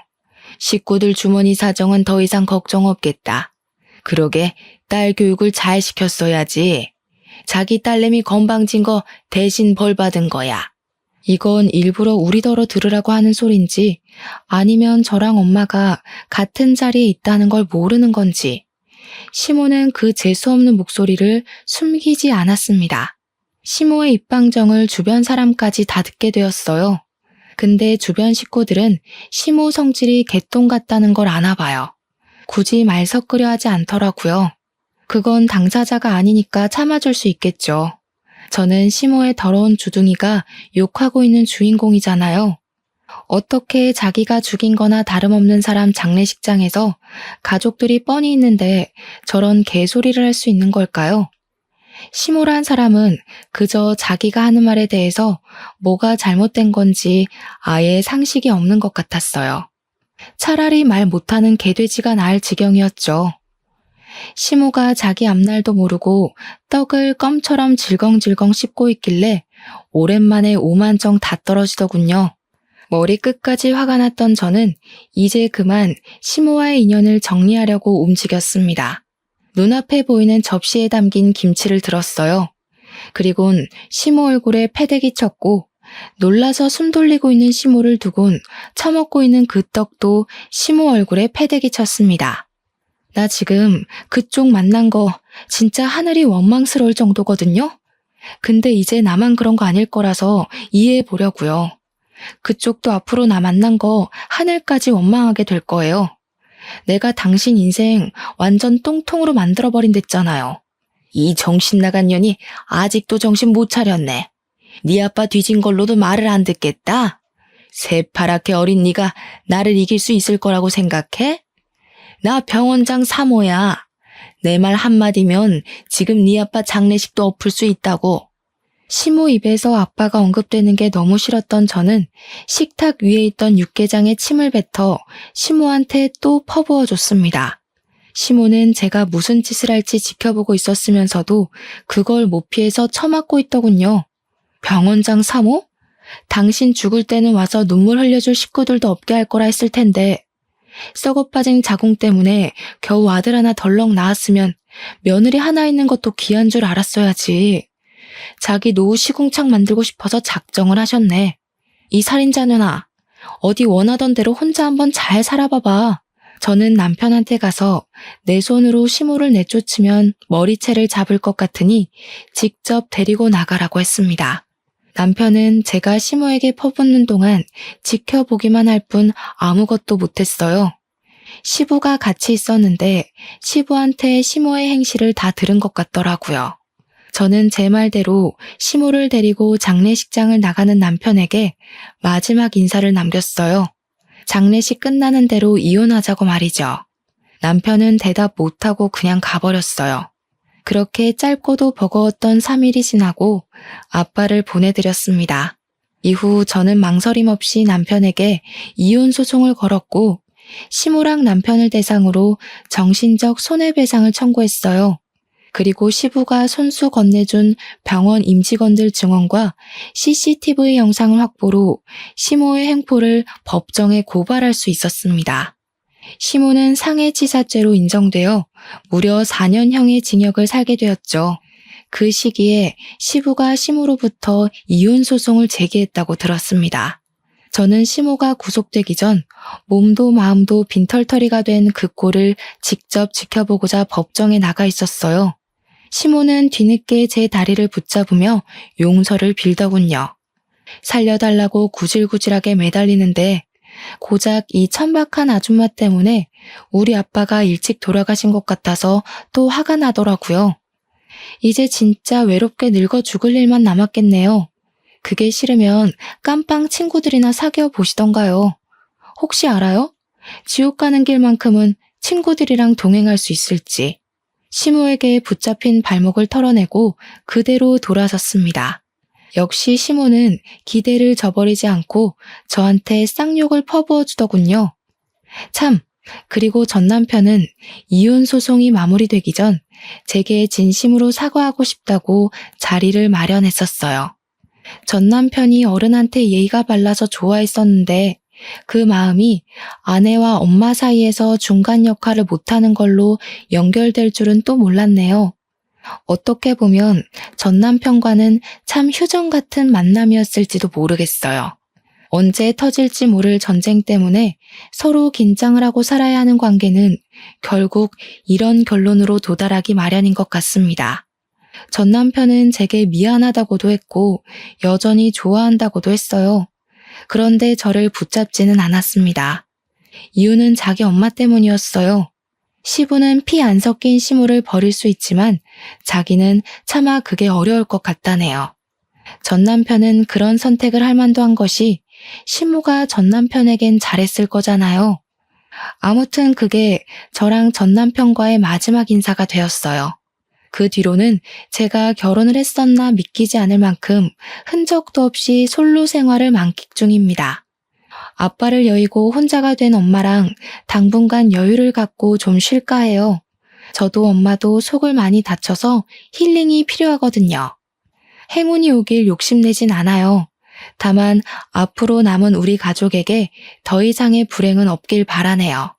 식구들 주머니 사정은 더 이상 걱정 없겠다. 그러게 딸 교육을 잘 시켰어야지. 자기 딸내미 건방진 거 대신 벌 받은 거야. 이건 일부러 우리더러 들으라고 하는 소린지 아니면 저랑 엄마가 같은 자리에 있다는 걸 모르는 건지 시모는 그 재수없는 목소리를 숨기지 않았습니다. 시모의 입방정을 주변 사람까지 다 듣게 되었어요. 근데 주변 식구들은 시모 성질이 개똥 같다는 걸 아나 봐요. 굳이 말 섞으려 하지 않더라고요. 그건 당사자가 아니니까 참아줄 수 있겠죠. 저는 시모의 더러운 주둥이가 욕하고 있는 주인공이잖아요. 어떻게 자기가 죽인 거나 다름없는 사람 장례식장에서 가족들이 뻔히 있는데 저런 개소리를 할 수 있는 걸까요? 시모란 사람은 그저 자기가 하는 말에 대해서 뭐가 잘못된 건지 아예 상식이 없는 것 같았어요. 차라리 말 못하는 개돼지가 나을 지경이었죠. 시모가 자기 앞날도 모르고 떡을 껌처럼 질겅질겅 씹고 있길래 오랜만에 오만정 다 떨어지더군요. 머리 끝까지 화가 났던 저는 이제 그만 시모와의 인연을 정리하려고 움직였습니다. 눈앞에 보이는 접시에 담긴 김치를 들었어요. 그리곤 시모 얼굴에 패대기 쳤고 놀라서 숨 돌리고 있는 시모를 두곤 처먹고 있는 그 떡도 시모 얼굴에 패대기 쳤습니다. 나 지금 그쪽 만난 거 진짜 하늘이 원망스러울 정도거든요. 근데 이제 나만 그런 거 아닐 거라서 이해해 보려고요. 그쪽도 앞으로 나 만난 거 하늘까지 원망하게 될 거예요. 내가 당신 인생 완전 똥통으로 만들어버린댔잖아요. 이 정신 나간 년이 아직도 정신 못 차렸네. 네 아빠 뒤진 걸로도 말을 안 듣겠다. 새파랗게 어린 네가 나를 이길 수 있을 거라고 생각해? 나 병원장 3호야. 내 말 한마디면 지금 네 아빠 장례식도 엎을 수 있다고. 시모 입에서 아빠가 언급되는 게 너무 싫었던 저는 식탁 위에 있던 육개장에 침을 뱉어 시모한테 또 퍼부어줬습니다. 시모는 제가 무슨 짓을 할지 지켜보고 있었으면서도 그걸 못 피해서 처맞고 있더군요. 병원장 3호? 당신 죽을 때는 와서 눈물 흘려줄 식구들도 없게 할 거라 했을 텐데 썩어 빠진 자궁 때문에 겨우 아들 하나 덜렁 낳았으면 며느리 하나 있는 것도 귀한 줄 알았어야지. 자기 노후 시궁창 만들고 싶어서 작정을 하셨네. 이 살인자녀나 어디 원하던 대로 혼자 한번 잘 살아봐봐. 저는 남편한테 가서 내 손으로 시모를 내쫓으면 머리채를 잡을 것 같으니 직접 데리고 나가라고 했습니다. 남편은 제가 시모에게 퍼붓는 동안 지켜보기만 할 뿐 아무것도 못했어요. 시부가 같이 있었는데 시부한테 시모의 행실을 다 들은 것 같더라고요. 저는 제 말대로 시모를 데리고 장례식장을 나가는 남편에게 마지막 인사를 남겼어요. 장례식 끝나는 대로 이혼하자고 말이죠. 남편은 대답 못하고 그냥 가버렸어요. 그렇게 짧고도 버거웠던 3일이 지나고 아빠를 보내드렸습니다. 이후 저는 망설임 없이 남편에게 이혼 소송을 걸었고 시모랑 남편을 대상으로 정신적 손해배상을 청구했어요. 그리고 시부가 손수 건네준 병원 임직원들 증언과 CCTV 영상을 확보로 시모의 행포를 법정에 고발할 수 있었습니다. 시모는 상해치사죄로 인정되어 무려 4년형의 징역을 살게 되었죠. 그 시기에 시부가 시모로부터 이혼 소송을 제기했다고 들었습니다. 저는 시모가 구속되기 전 몸도 마음도 빈털터리가 된 그 꼴을 직접 지켜보고자 법정에 나가 있었어요. 시모는 뒤늦게 제 다리를 붙잡으며 용서를 빌더군요. 살려달라고 구질구질하게 매달리는데 고작 이 천박한 아줌마 때문에 우리 아빠가 일찍 돌아가신 것 같아서 또 화가 나더라고요. 이제 진짜 외롭게 늙어 죽을 일만 남았겠네요. 그게 싫으면 깜빵 친구들이나 사귀어 보시던가요. 혹시 알아요? 지옥 가는 길만큼은 친구들이랑 동행할 수 있을지. 시모에게 붙잡힌 발목을 털어내고 그대로 돌아섰습니다. 역시 시모는 기대를 저버리지 않고 저한테 쌍욕을 퍼부어 주더군요. 참, 그리고 전 남편은 이혼 소송이 마무리되기 전 제게 진심으로 사과하고 싶다고 자리를 마련했었어요. 전 남편이 어른한테 예의가 발라서 좋아했었는데 그 마음이 아내와 엄마 사이에서 중간 역할을 못하는 걸로 연결될 줄은 또 몰랐네요. 어떻게 보면 전 남편과는 참 휴전 같은 만남이었을지도 모르겠어요. 언제 터질지 모를 전쟁 때문에 서로 긴장을 하고 살아야 하는 관계는 결국 이런 결론으로 도달하기 마련인 것 같습니다. 전 남편은 제게 미안하다고도 했고 여전히 좋아한다고도 했어요. 그런데 저를 붙잡지는 않았습니다. 이유는 자기 엄마 때문이었어요. 시부는 피 안 섞인 시모를 버릴 수 있지만 자기는 차마 그게 어려울 것 같다네요. 전 남편은 그런 선택을 할 만도 한 것이 시모가 전 남편에겐 잘했을 거잖아요. 아무튼 그게 저랑 전 남편과의 마지막 인사가 되었어요. 그 뒤로는 제가 결혼을 했었나 믿기지 않을 만큼 흔적도 없이 솔로 생활을 만끽 중입니다. 아빠를 여의고 혼자가 된 엄마랑 당분간 여유를 갖고 좀 쉴까 해요. 저도 엄마도 속을 많이 다쳐서 힐링이 필요하거든요. 행운이 오길 욕심내진 않아요. 다만 앞으로 남은 우리 가족에게 더 이상의 불행은 없길 바라네요.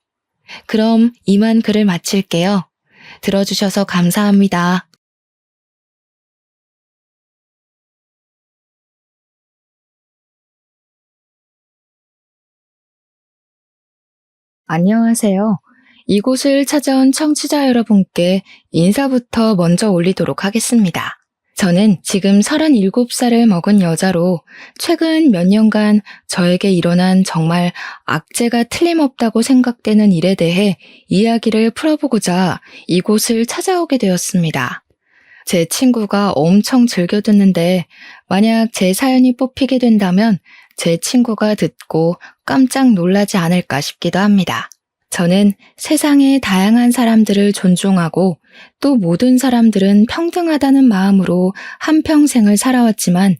그럼 이만 글을 마칠게요. 들어주셔서 감사합니다. 안녕하세요. 이곳을 찾아온 청취자 여러분께 인사부터 먼저 올리도록 하겠습니다. 저는 지금 37살을 먹은 여자로 최근 몇 년간 저에게 일어난 정말 악재가 틀림없다고 생각되는 일에 대해 이야기를 풀어보고자 이곳을 찾아오게 되었습니다. 제 친구가 엄청 즐겨 듣는데 만약 제 사연이 뽑히게 된다면 제 친구가 듣고 깜짝 놀라지 않을까 싶기도 합니다. 저는 세상의 다양한 사람들을 존중하고 또 모든 사람들은 평등하다는 마음으로 한평생을 살아왔지만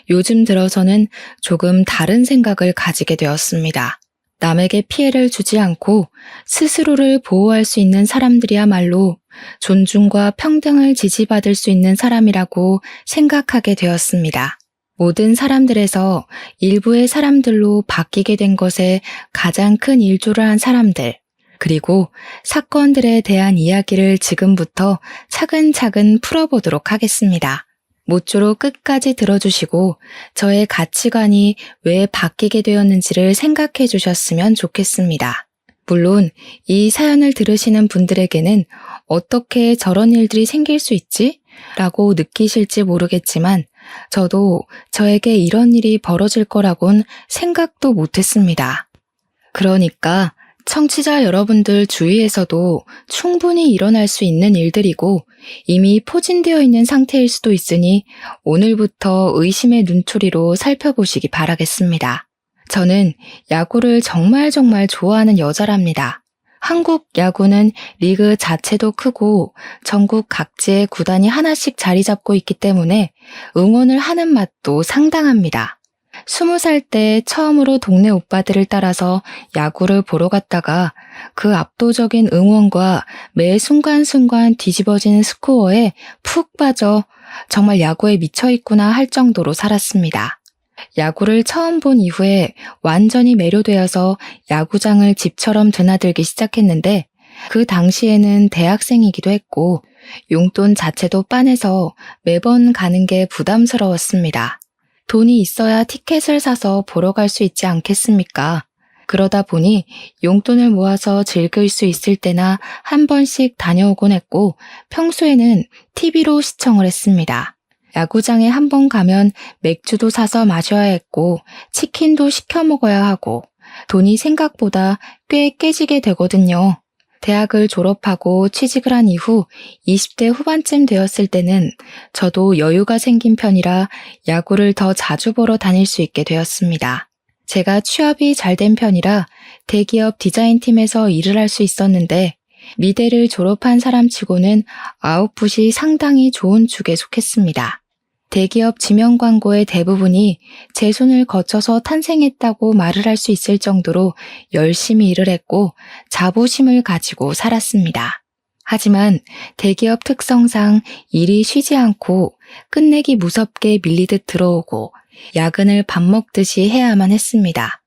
요즘 들어서는 조금 다른 생각을 가지게 되었습니다. 남에게 피해를 주지 않고 스스로를 보호할 수 있는 사람들이야말로 존중과 평등을 지지받을 수 있는 사람이라고 생각하게 되었습니다. 모든 사람들에서 일부의 사람들로 바뀌게 된 것에 가장 큰 일조를 한 사람들, 그리고 사건들에 대한 이야기를 지금부터 차근차근 풀어보도록 하겠습니다. 모쪼록 끝까지 들어주시고 저의 가치관이 왜 바뀌게 되었는지를 생각해 주셨으면 좋겠습니다. 물론 이 사연을 들으시는 분들에게는 어떻게 저런 일들이 생길 수 있지? 라고 느끼실지 모르겠지만 저도 저에게 이런 일이 벌어질 거라곤 생각도 못했습니다. 그러니까 청취자 여러분들 주위에서도 충분히 일어날 수 있는 일들이고 이미 포진되어 있는 상태일 수도 있으니 오늘부터 의심의 눈초리로 살펴보시기 바라겠습니다. 저는 야구를 정말 좋아하는 여자랍니다. 한국 야구는 리그 자체도 크고 전국 각지의 구단이 하나씩 자리 잡고 있기 때문에 응원을 하는 맛도 상당합니다. 20살 때 처음으로 동네 오빠들을 따라서 야구를 보러 갔다가 그 압도적인 응원과 매 순간순간 뒤집어지는 스코어에 푹 빠져 정말 야구에 미쳐있구나 할 정도로 살았습니다. 야구를 처음 본 이후에 완전히 매료되어서 야구장을 집처럼 드나들기 시작했는데 그 당시에는 대학생이기도 했고 용돈 자체도 빤해서 매번 가는 게 부담스러웠습니다. 돈이 있어야 티켓을 사서 보러 갈 수 있지 않겠습니까? 그러다 보니 용돈을 모아서 즐길 수 있을 때나 한 번씩 다녀오곤 했고 평소에는 TV로 시청을 했습니다. 야구장에 한 번 가면 맥주도 사서 마셔야 했고 치킨도 시켜 먹어야 하고 돈이 생각보다 꽤 깨지게 되거든요. 대학을 졸업하고 취직을 한 이후 20대 후반쯤 되었을 때는 저도 여유가 생긴 편이라 야구를 더 자주 보러 다닐 수 있게 되었습니다. 제가 취업이 잘 된 편이라 대기업 디자인팀에서 일을 할 수 있었는데 미대를 졸업한 사람치고는 아웃풋이 상당히 좋은 축에 속했습니다. 대기업 지명 광고의 대부분이 제 손을 거쳐서 탄생했다고 말을 할 수 있을 정도로 열심히 일을 했고 자부심을 가지고 살았습니다. 하지만 대기업 특성상 일이 쉬지 않고 끝내기 무섭게 밀리듯 들어오고 야근을 밥 먹듯이 해야만 했습니다.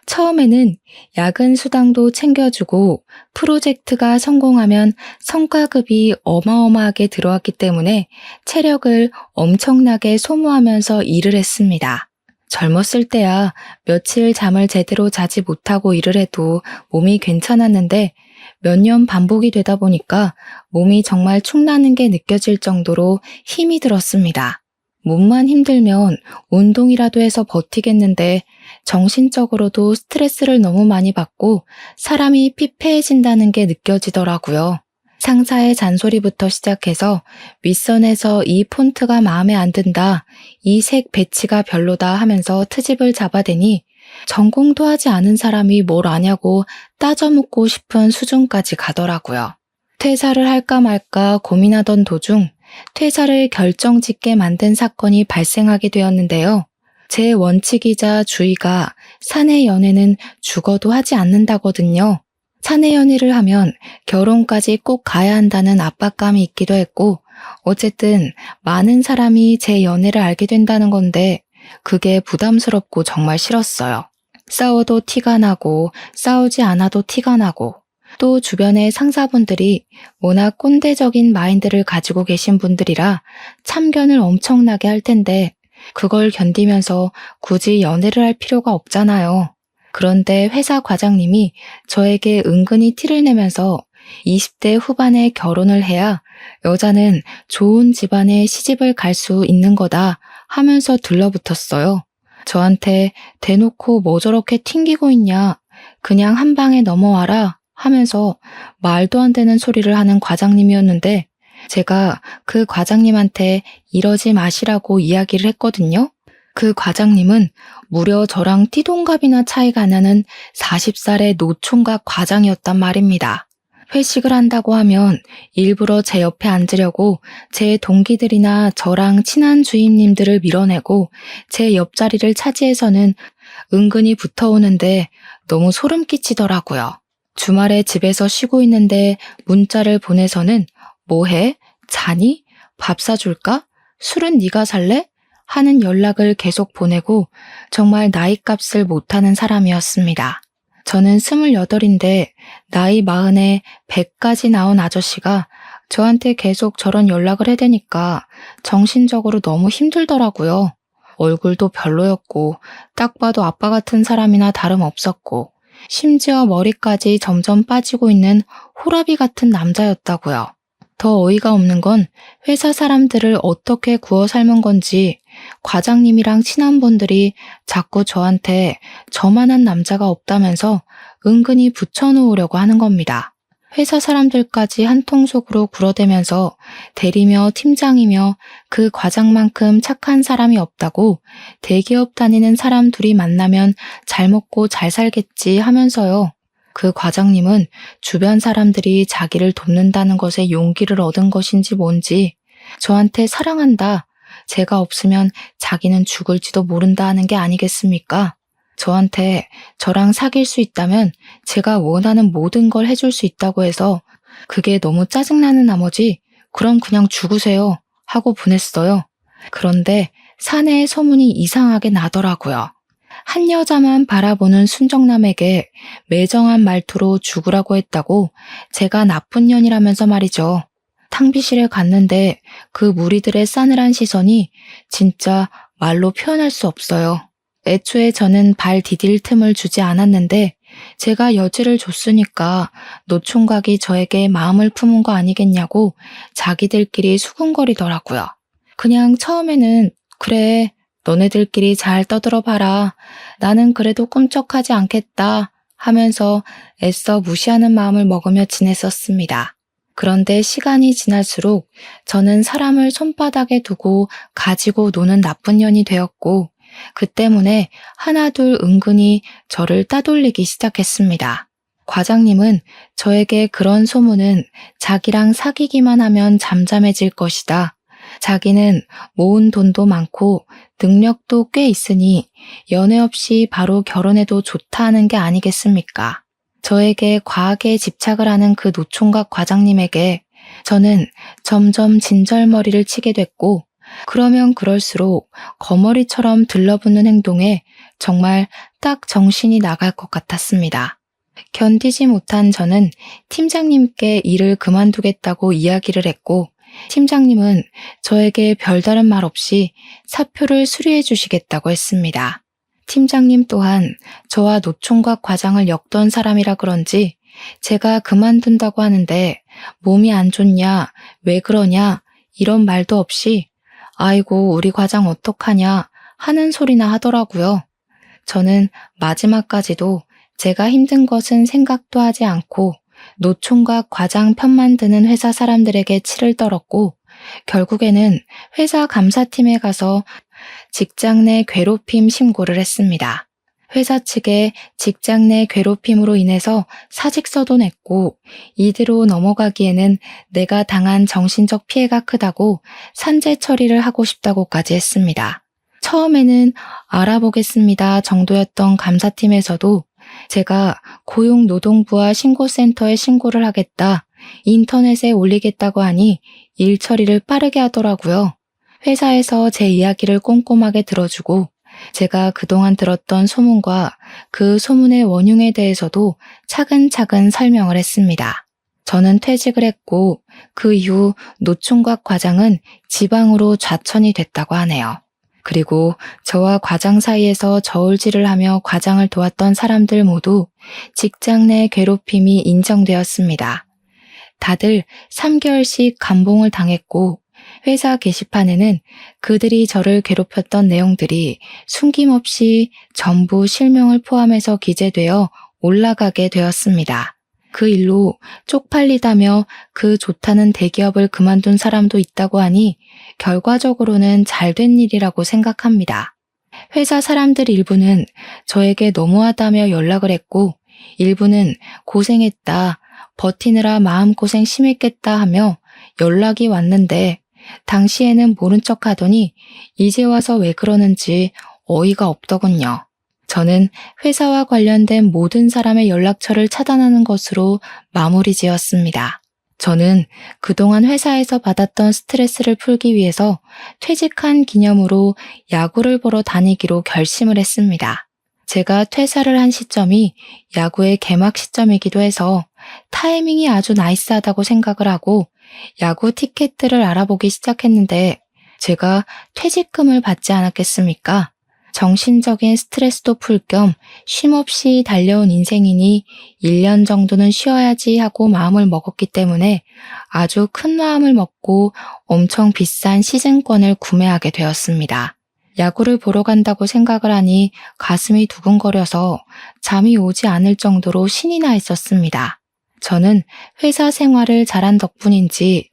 처음에는 야근 수당도 챙겨주고 프로젝트가 성공하면 성과급이 어마어마하게 들어왔기 때문에 체력을 엄청나게 소모하면서 일을 했습니다. 젊었을 때야 며칠 잠을 제대로 자지 못하고 일을 해도 몸이 괜찮았는데 몇 년 반복이 되다 보니까 몸이 정말 축나는 게 느껴질 정도로 힘이 들었습니다. 몸만 힘들면 운동이라도 해서 버티겠는데 정신적으로도 스트레스를 너무 많이 받고 사람이 피폐해진다는 게 느껴지더라고요. 상사의 잔소리부터 시작해서 윗선에서 이 폰트가 마음에 안 든다, 이 색 배치가 별로다 하면서 트집을 잡아대니 전공도 하지 않은 사람이 뭘 아냐고 따져묻고 싶은 수준까지 가더라고요. 퇴사를 할까 말까 고민하던 도중 퇴사를 결정짓게 만든 사건이 발생하게 되었는데요. 제 원칙이자 주의가 사내 연애는 죽어도 하지 않는다거든요. 사내 연애를 하면 결혼까지 꼭 가야 한다는 압박감이 있기도 했고 어쨌든 많은 사람이 제 연애를 알게 된다는 건데 그게 부담스럽고 정말 싫었어요. 싸워도 티가 나고 싸우지 않아도 티가 나고 또 주변의 상사분들이 워낙 꼰대적인 마인드를 가지고 계신 분들이라 참견을 엄청나게 할 텐데 그걸 견디면서 굳이 연애를 할 필요가 없잖아요. 그런데 회사 과장님이 저에게 은근히 티를 내면서 20대 후반에 결혼을 해야 여자는 좋은 집안에 시집을 갈 수 있는 거다 하면서 들러붙었어요. 저한테 대놓고 뭐 저렇게 튕기고 있냐, 그냥 한 방에 넘어와라 하면서 말도 안 되는 소리를 하는 과장님이었는데 제가 그 과장님한테 이러지 마시라고 이야기를 했거든요. 그 과장님은 무려 저랑 띠동갑이나 차이가 나는 40살의 노총각 과장이었단 말입니다. 회식을 한다고 하면 일부러 제 옆에 앉으려고 제 동기들이나 저랑 친한 주임님들을 밀어내고 제 옆자리를 차지해서는 은근히 붙어오는데 너무 소름 끼치더라고요. 주말에 집에서 쉬고 있는데 문자를 보내서는 뭐해? 자니? 밥 사줄까? 술은 네가 살래? 하는 연락을 계속 보내고 정말 나이값을 못하는 사람이었습니다. 저는 28인데 나이 40에 100까지 나온 아저씨가 저한테 계속 저런 연락을 해대니까 정신적으로 너무 힘들더라고요. 얼굴도 별로였고 딱 봐도 아빠 같은 사람이나 다름없었고 심지어 머리까지 점점 빠지고 있는 호라비 같은 남자였다고요. 더 어이가 없는 건 회사 사람들을 어떻게 구워 삶은 건지 과장님이랑 친한 분들이 자꾸 저한테 저만한 남자가 없다면서 은근히 붙여놓으려고 하는 겁니다. 회사 사람들까지 한 통속으로 굴어대면서 대리며 팀장이며 그 과장만큼 착한 사람이 없다고 대기업 다니는 사람 둘이 만나면 잘 먹고 잘 살겠지 하면서요. 그 과장님은 주변 사람들이 자기를 돕는다는 것에 용기를 얻은 것인지 뭔지 저한테 사랑한다, 제가 없으면 자기는 죽을지도 모른다 하는 게 아니겠습니까? 저한테 저랑 사귈 수 있다면 제가 원하는 모든 걸 해줄 수 있다고 해서 그게 너무 짜증나는 나머지 그럼 그냥 죽으세요 하고 보냈어요. 그런데 사내의 소문이 이상하게 나더라고요. 한 여자만 바라보는 순정남에게 매정한 말투로 죽으라고 했다고 제가 나쁜 년이라면서 말이죠. 탕비실에 갔는데 그 무리들의 싸늘한 시선이 진짜 말로 표현할 수 없어요. 애초에 저는 발 디딜 틈을 주지 않았는데 제가 여지를 줬으니까 노총각이 저에게 마음을 품은 거 아니겠냐고 자기들끼리 수군거리더라고요. 그냥 처음에는 그래, 너네들끼리 잘 떠들어 봐라, 나는 그래도 꿈쩍하지 않겠다 하면서 애써 무시하는 마음을 먹으며 지냈었습니다. 그런데 시간이 지날수록 저는 사람을 손바닥에 두고 가지고 노는 나쁜 년이 되었고 그 때문에 하나둘 은근히 저를 따돌리기 시작했습니다. 과장님은 저에게 그런 소문은 자기랑 사귀기만 하면 잠잠해질 것이다. 자기는 모은 돈도 많고 능력도 꽤 있으니 연애 없이 바로 결혼해도 좋다 하는 게 아니겠습니까? 저에게 과하게 집착을 하는 그 노총각 과장님에게 저는 점점 진절머리를 치게 됐고, 그러면 그럴수록 거머리처럼 들러붙는 행동에 정말 딱 정신이 나갈 것 같았습니다. 견디지 못한 저는 팀장님께 일을 그만두겠다고 이야기를 했고, 팀장님은 저에게 별다른 말 없이 사표를 수리해 주시겠다고 했습니다. 팀장님 또한 저와 노총각 과장을 엮던 사람이라 그런지 제가 그만둔다고 하는데 몸이 안 좋냐, 왜 그러냐 이런 말도 없이 아이고 우리 과장 어떡하냐 하는 소리나 하더라고요. 저는 마지막까지도 제가 힘든 것은 생각도 하지 않고 노총각 과장 편만 드는 회사 사람들에게 치를 떨었고, 결국에는 회사 감사팀에 가서 직장 내 괴롭힘 신고를 했습니다. 회사 측에 직장 내 괴롭힘으로 인해서 사직서도 냈고, 이대로 넘어가기에는 내가 당한 정신적 피해가 크다고 산재 처리를 하고 싶다고까지 했습니다. 처음에는 알아보겠습니다 정도였던 감사팀에서도 제가 고용노동부와 신고센터에 신고를 하겠다, 인터넷에 올리겠다고 하니 일 처리를 빠르게 하더라고요. 회사에서 제 이야기를 꼼꼼하게 들어주고 제가 그동안 들었던 소문과 그 소문의 원흉에 대해서도 차근차근 설명을 했습니다. 저는 퇴직을 했고 그 이후 노총각 과장은 지방으로 좌천이 됐다고 하네요. 그리고 저와 과장 사이에서 저울질을 하며 과장을 도왔던 사람들 모두 직장 내 괴롭힘이 인정되었습니다. 다들 3개월씩 감봉을 당했고 회사 게시판에는 그들이 저를 괴롭혔던 내용들이 숨김없이 전부 실명을 포함해서 기재되어 올라가게 되었습니다. 그 일로 쪽팔리다며 그 좋다는 대기업을 그만둔 사람도 있다고 하니 결과적으로는 잘된 일이라고 생각합니다. 회사 사람들 일부는 저에게 너무하다며 연락을 했고, 일부는 고생했다, 버티느라 마음고생 심했겠다 하며 연락이 왔는데 당시에는 모른 척 하더니 이제 와서 왜 그러는지 어이가 없더군요. 저는 회사와 관련된 모든 사람의 연락처를 차단하는 것으로 마무리 지었습니다. 저는 그동안 회사에서 받았던 스트레스를 풀기 위해서 퇴직한 기념으로 야구를 보러 다니기로 결심을 했습니다. 제가 퇴사를 한 시점이 야구의 개막 시점이기도 해서 타이밍이 아주 나이스하다고 생각을 하고 야구 티켓들을 알아보기 시작했는데 제가 퇴직금을 받지 않았겠습니까? 정신적인 스트레스도 풀 겸 쉼없이 달려온 인생이니 1년 정도는 쉬어야지 하고 마음을 먹었기 때문에 아주 큰 마음을 먹고 엄청 비싼 시즌권을 구매하게 되었습니다. 야구를 보러 간다고 생각을 하니 가슴이 두근거려서 잠이 오지 않을 정도로 신이 나 있었습니다. 저는 회사 생활을 잘한 덕분인지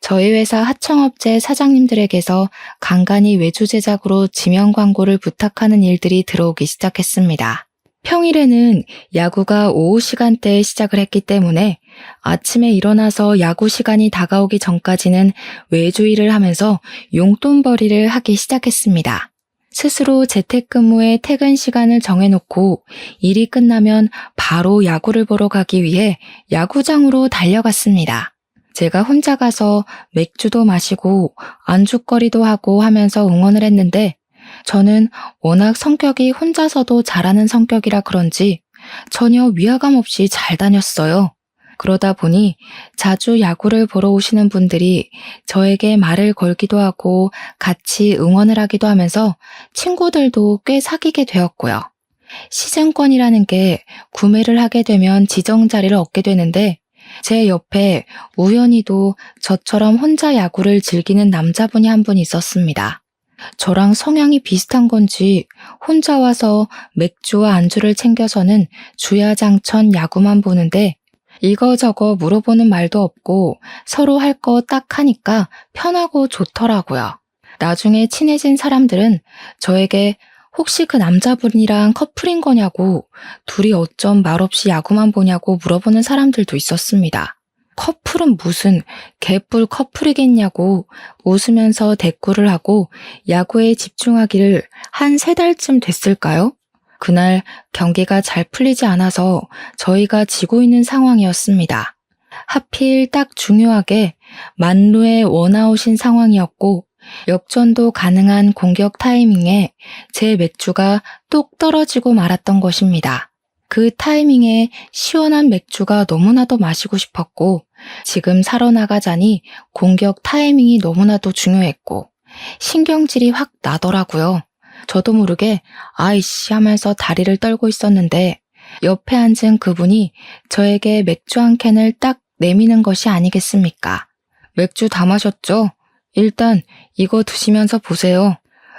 저희 회사 하청업체 사장님들에게서 간간히 외주 제작으로 지명 광고를 부탁하는 일들이 들어오기 시작했습니다. 평일에는 야구가 오후 시간대에 시작을 했기 때문에 아침에 일어나서 야구 시간이 다가오기 전까지는 외주 일을 하면서 용돈벌이를 하기 시작했습니다. 스스로 재택근무에 퇴근 시간을 정해놓고 일이 끝나면 바로 야구를 보러 가기 위해 야구장으로 달려갔습니다. 제가 혼자 가서 맥주도 마시고 안주거리도 하고 하면서 응원을 했는데 저는 워낙 성격이 혼자서도 잘하는 성격이라 그런지 전혀 위화감 없이 잘 다녔어요. 그러다 보니 자주 야구를 보러 오시는 분들이 저에게 말을 걸기도 하고 같이 응원을 하기도 하면서 친구들도 꽤 사귀게 되었고요. 시즌권이라는 게 구매를 하게 되면 지정 자리를 얻게 되는데 제 옆에 우연히도 저처럼 혼자 야구를 즐기는 남자분이 한 분 있었습니다. 저랑 성향이 비슷한 건지 혼자 와서 맥주와 안주를 챙겨서는 주야장천 야구만 보는데 이거저거 물어보는 말도 없고 서로 할 거 딱 하니까 편하고 좋더라고요. 나중에 친해진 사람들은 저에게 혹시 그 남자분이랑 커플인 거냐고, 둘이 어쩜 말없이 야구만 보냐고 물어보는 사람들도 있었습니다. 커플은 무슨 개뿔 커플이겠냐고 웃으면서 대꾸를 하고 야구에 집중하기를 한 3달쯤 됐을까요? 그날 경기가 잘 풀리지 않아서 저희가 지고 있는 상황이었습니다. 하필 딱 중요하게 만루의 원아웃인 상황이었고 역전도 가능한 공격 타이밍에 제 맥주가 뚝 떨어지고 말았던 것입니다. 그 타이밍에 시원한 맥주가 너무나도 마시고 싶었고 지금 사러 나가자니 공격 타이밍이 너무나도 중요했고 신경질이 확 나더라고요. 저도 모르게 아이씨 하면서 다리를 떨고 있었는데 옆에 앉은 그분이 저에게 맥주 한 캔을 딱 내미는 것이 아니겠습니까? 맥주 다 마셨죠? 일단 이거 드시면서 보세요.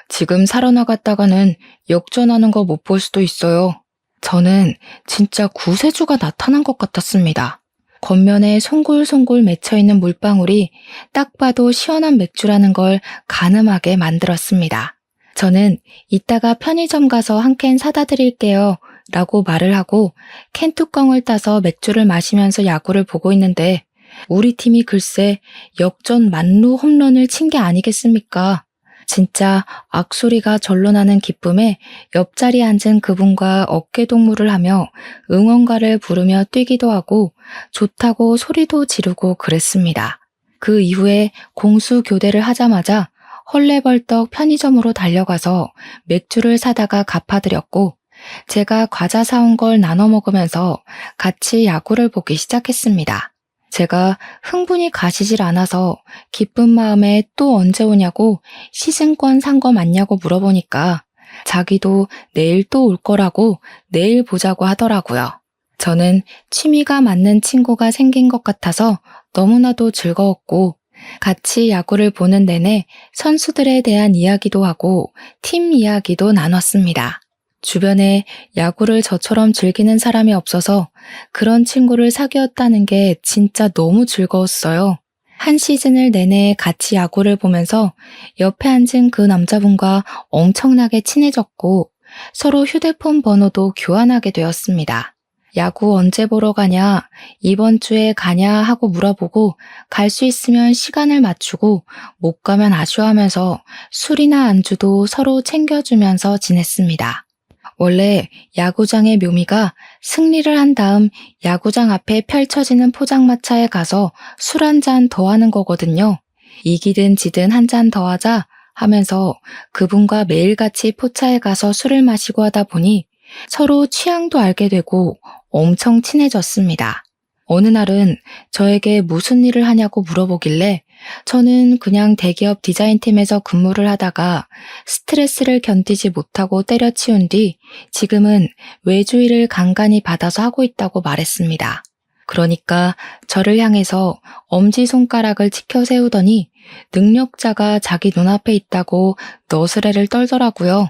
지금 사러 나갔다가는 역전하는 거 못 볼 수도 있어요. 저는 진짜 구세주가 나타난 것 같았습니다. 겉면에 송골송골 맺혀있는 물방울이 딱 봐도 시원한 맥주라는 걸 가늠하게 만들었습니다. 저는 이따가 편의점 가서 한 캔 사다 드릴게요 라고 말을 하고 캔 뚜껑을 따서 맥주를 마시면서 야구를 보고 있는데 우리 팀이 글쎄 역전 만루 홈런을 친 게 아니겠습니까? 진짜 악소리가 절로 나는 기쁨에 옆자리에 앉은 그분과 어깨동무를 하며 응원가를 부르며 뛰기도 하고 좋다고 소리도 지르고 그랬습니다. 그 이후에 공수 교대를 하자마자 헐레벌떡 편의점으로 달려가서 맥주를 사다가 갚아드렸고 제가 과자 사온 걸 나눠 먹으면서 같이 야구를 보기 시작했습니다. 제가 흥분이 가시질 않아서 기쁜 마음에 또 언제 오냐고 시즌권 산 거 맞냐고 물어보니까 자기도 내일 또 올 거라고 내일 보자고 하더라고요. 저는 취미가 맞는 친구가 생긴 것 같아서 너무나도 즐거웠고 같이 야구를 보는 내내 선수들에 대한 이야기도 하고 팀 이야기도 나눴습니다. 주변에 야구를 저처럼 즐기는 사람이 없어서 그런 친구를 사귀었다는 게 진짜 너무 즐거웠어요. 한 시즌을 내내 같이 야구를 보면서 옆에 앉은 그 남자분과 엄청나게 친해졌고 서로 휴대폰 번호도 교환하게 되었습니다. 야구 언제 보러 가냐, 이번 주에 가냐 하고 물어보고 갈 수 있으면 시간을 맞추고 못 가면 아쉬워하면서 술이나 안주도 서로 챙겨주면서 지냈습니다. 원래 야구장의 묘미가 승리를 한 다음 야구장 앞에 펼쳐지는 포장마차에 가서 술 한 잔 더 하는 거거든요. 이기든 지든 한 잔 더 하자 하면서 그분과 매일같이 포차에 가서 술을 마시고 하다 보니 서로 취향도 알게 되고 엄청 친해졌습니다. 어느 날은 저에게 무슨 일을 하냐고 물어보길래 저는 그냥 대기업 디자인팀에서 근무를 하다가 스트레스를 견디지 못하고 때려치운 뒤 지금은 외주일을 간간히 받아서 하고 있다고 말했습니다. 그러니까 저를 향해서 엄지손가락을 치켜 세우더니 능력자가 자기 눈앞에 있다고 너스레를 떨더라고요.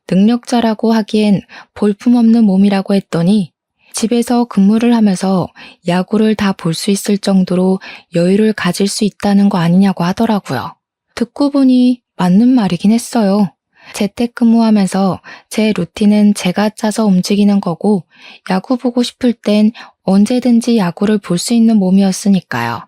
능력자라고 하기엔 볼품없는 몸이라고 했더니 집에서 근무를 하면서 야구를 다 볼 수 있을 정도로 여유를 가질 수 있다는 거 아니냐고 하더라고요. 듣고 보니 맞는 말이긴 했어요. 재택근무하면서 제 루틴은 제가 짜서 움직이는 거고 야구 보고 싶을 땐 언제든지 야구를 볼 수 있는 몸이었으니까요.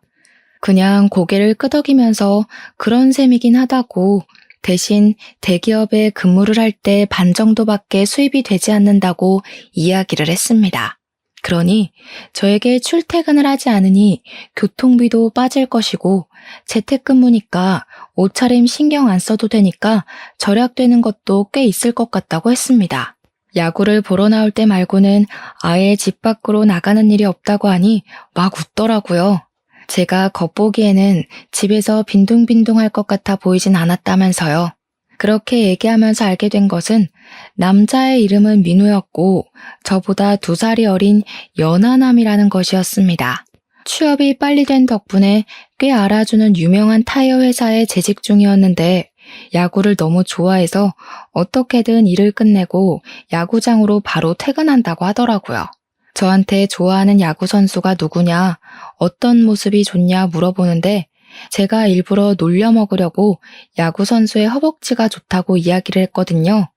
그냥 고개를 끄덕이면서 그런 셈이긴 하다고 대신 대기업에 근무를 할 때 반 정도밖에 수입이 되지 않는다고 이야기를 했습니다. 그러니 저에게 출퇴근을 하지 않으니 교통비도 빠질 것이고 재택근무니까 옷차림 신경 안 써도 되니까 절약되는 것도 꽤 있을 것 같다고 했습니다. 야구를 보러 나올 때 말고는 아예 집 밖으로 나가는 일이 없다고 하니 막 웃더라고요. 제가 겉보기에는 집에서 빈둥빈둥할 것 같아 보이진 않았다면서요. 그렇게 얘기하면서 알게 된 것은 남자의 이름은 민우였고 저보다 2살이 어린 연하남이라는 것이었습니다. 취업이 빨리 된 덕분에 꽤 알아주는 유명한 타이어 회사에 재직 중이었는데 야구를 너무 좋아해서 어떻게든 일을 끝내고 야구장으로 바로 퇴근한다고 하더라고요. 저한테 좋아하는 야구 선수가 누구냐, 어떤 모습이 좋냐 물어보는데 제가 일부러 놀려 먹으려고 야구 선수의 허벅지가 좋다고 이야기를 했거든요.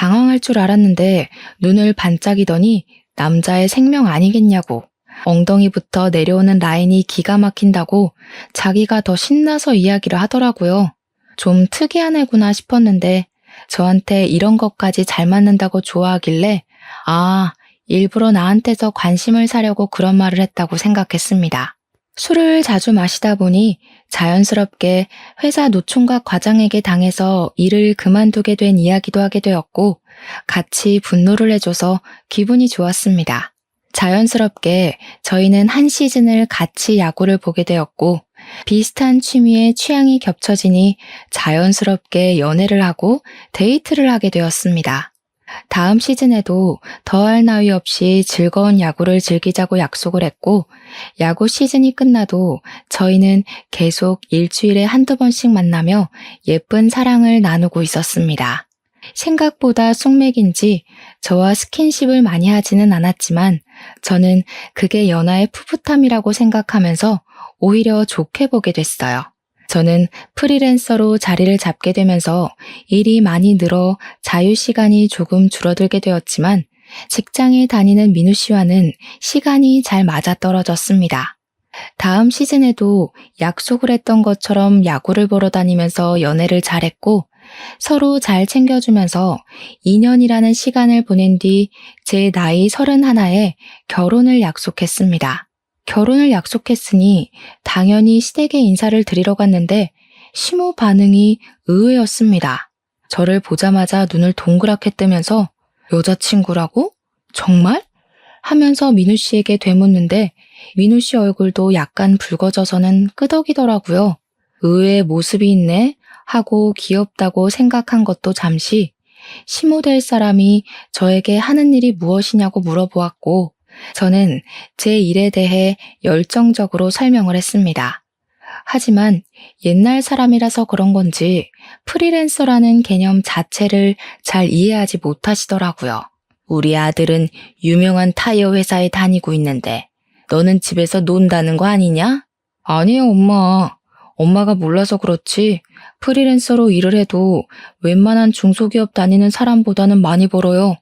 당황할 줄 알았는데 눈을 반짝이더니 남자의 생명 아니겠냐고, 엉덩이부터 내려오는 라인이 기가 막힌다고 자기가 더 신나서 이야기를 하더라고요. 좀 특이한 애구나 싶었는데 저한테 이런 것까지 잘 맞는다고 좋아하길래 일부러 나한테서 관심을 사려고 그런 말을 했다고 생각했습니다. 술을 자주 마시다 보니 자연스럽게 회사 노총각 과장에게 당해서 일을 그만두게 된 이야기도 하게 되었고 같이 분노를 해줘서 기분이 좋았습니다. 자연스럽게 저희는 한 시즌을 같이 야구를 보게 되었고 비슷한 취미에 취향이 겹쳐지니 자연스럽게 연애를 하고 데이트를 하게 되었습니다. 다음 시즌에도 더할 나위 없이 즐거운 야구를 즐기자고 약속을 했고 야구 시즌이 끝나도 저희는 계속 일주일에 한두 번씩 만나며 예쁜 사랑을 나누고 있었습니다. 생각보다 숙맥인지 저와 스킨십을 많이 하지는 않았지만 저는 그게 연하의 풋풋함이라고 생각하면서 오히려 좋게 보게 됐어요. 저는 프리랜서로 자리를 잡게 되면서 일이 많이 늘어 자유시간이 조금 줄어들게 되었지만 직장에 다니는 민우 씨와는 시간이 잘 맞아떨어졌습니다. 다음 시즌에도 약속을 했던 것처럼 야구를 보러 다니면서 연애를 잘했고 서로 잘 챙겨주면서 2년이라는 시간을 보낸 뒤 제 나이 31에 결혼을 약속했습니다. 결혼을 약속했으니 당연히 시댁에 인사를 드리러 갔는데 시모 반응이 의외였습니다. 저를 보자마자 눈을 동그랗게 뜨면서 여자친구라고? 정말? 하면서 민우 씨에게 되묻는데 민우 씨 얼굴도 약간 붉어져서는 끄덕이더라고요. 의외의 모습이 있네 하고 귀엽다고 생각한 것도 잠시 시모 될 사람이 저에게 하는 일이 무엇이냐고 물어보았고 저는 제 일에 대해 열정적으로 설명을 했습니다. 하지만 옛날 사람이라서 그런 건지 프리랜서라는 개념 자체를 잘 이해하지 못하시더라고요. 우리 아들은 유명한 타이어 회사에 다니고 있는데 너는 집에서 논다는 거 아니냐? 아니에요, 엄마. 엄마가 몰라서 그렇지 프리랜서로 일을 해도 웬만한 중소기업 다니는 사람보다는 많이 벌어요.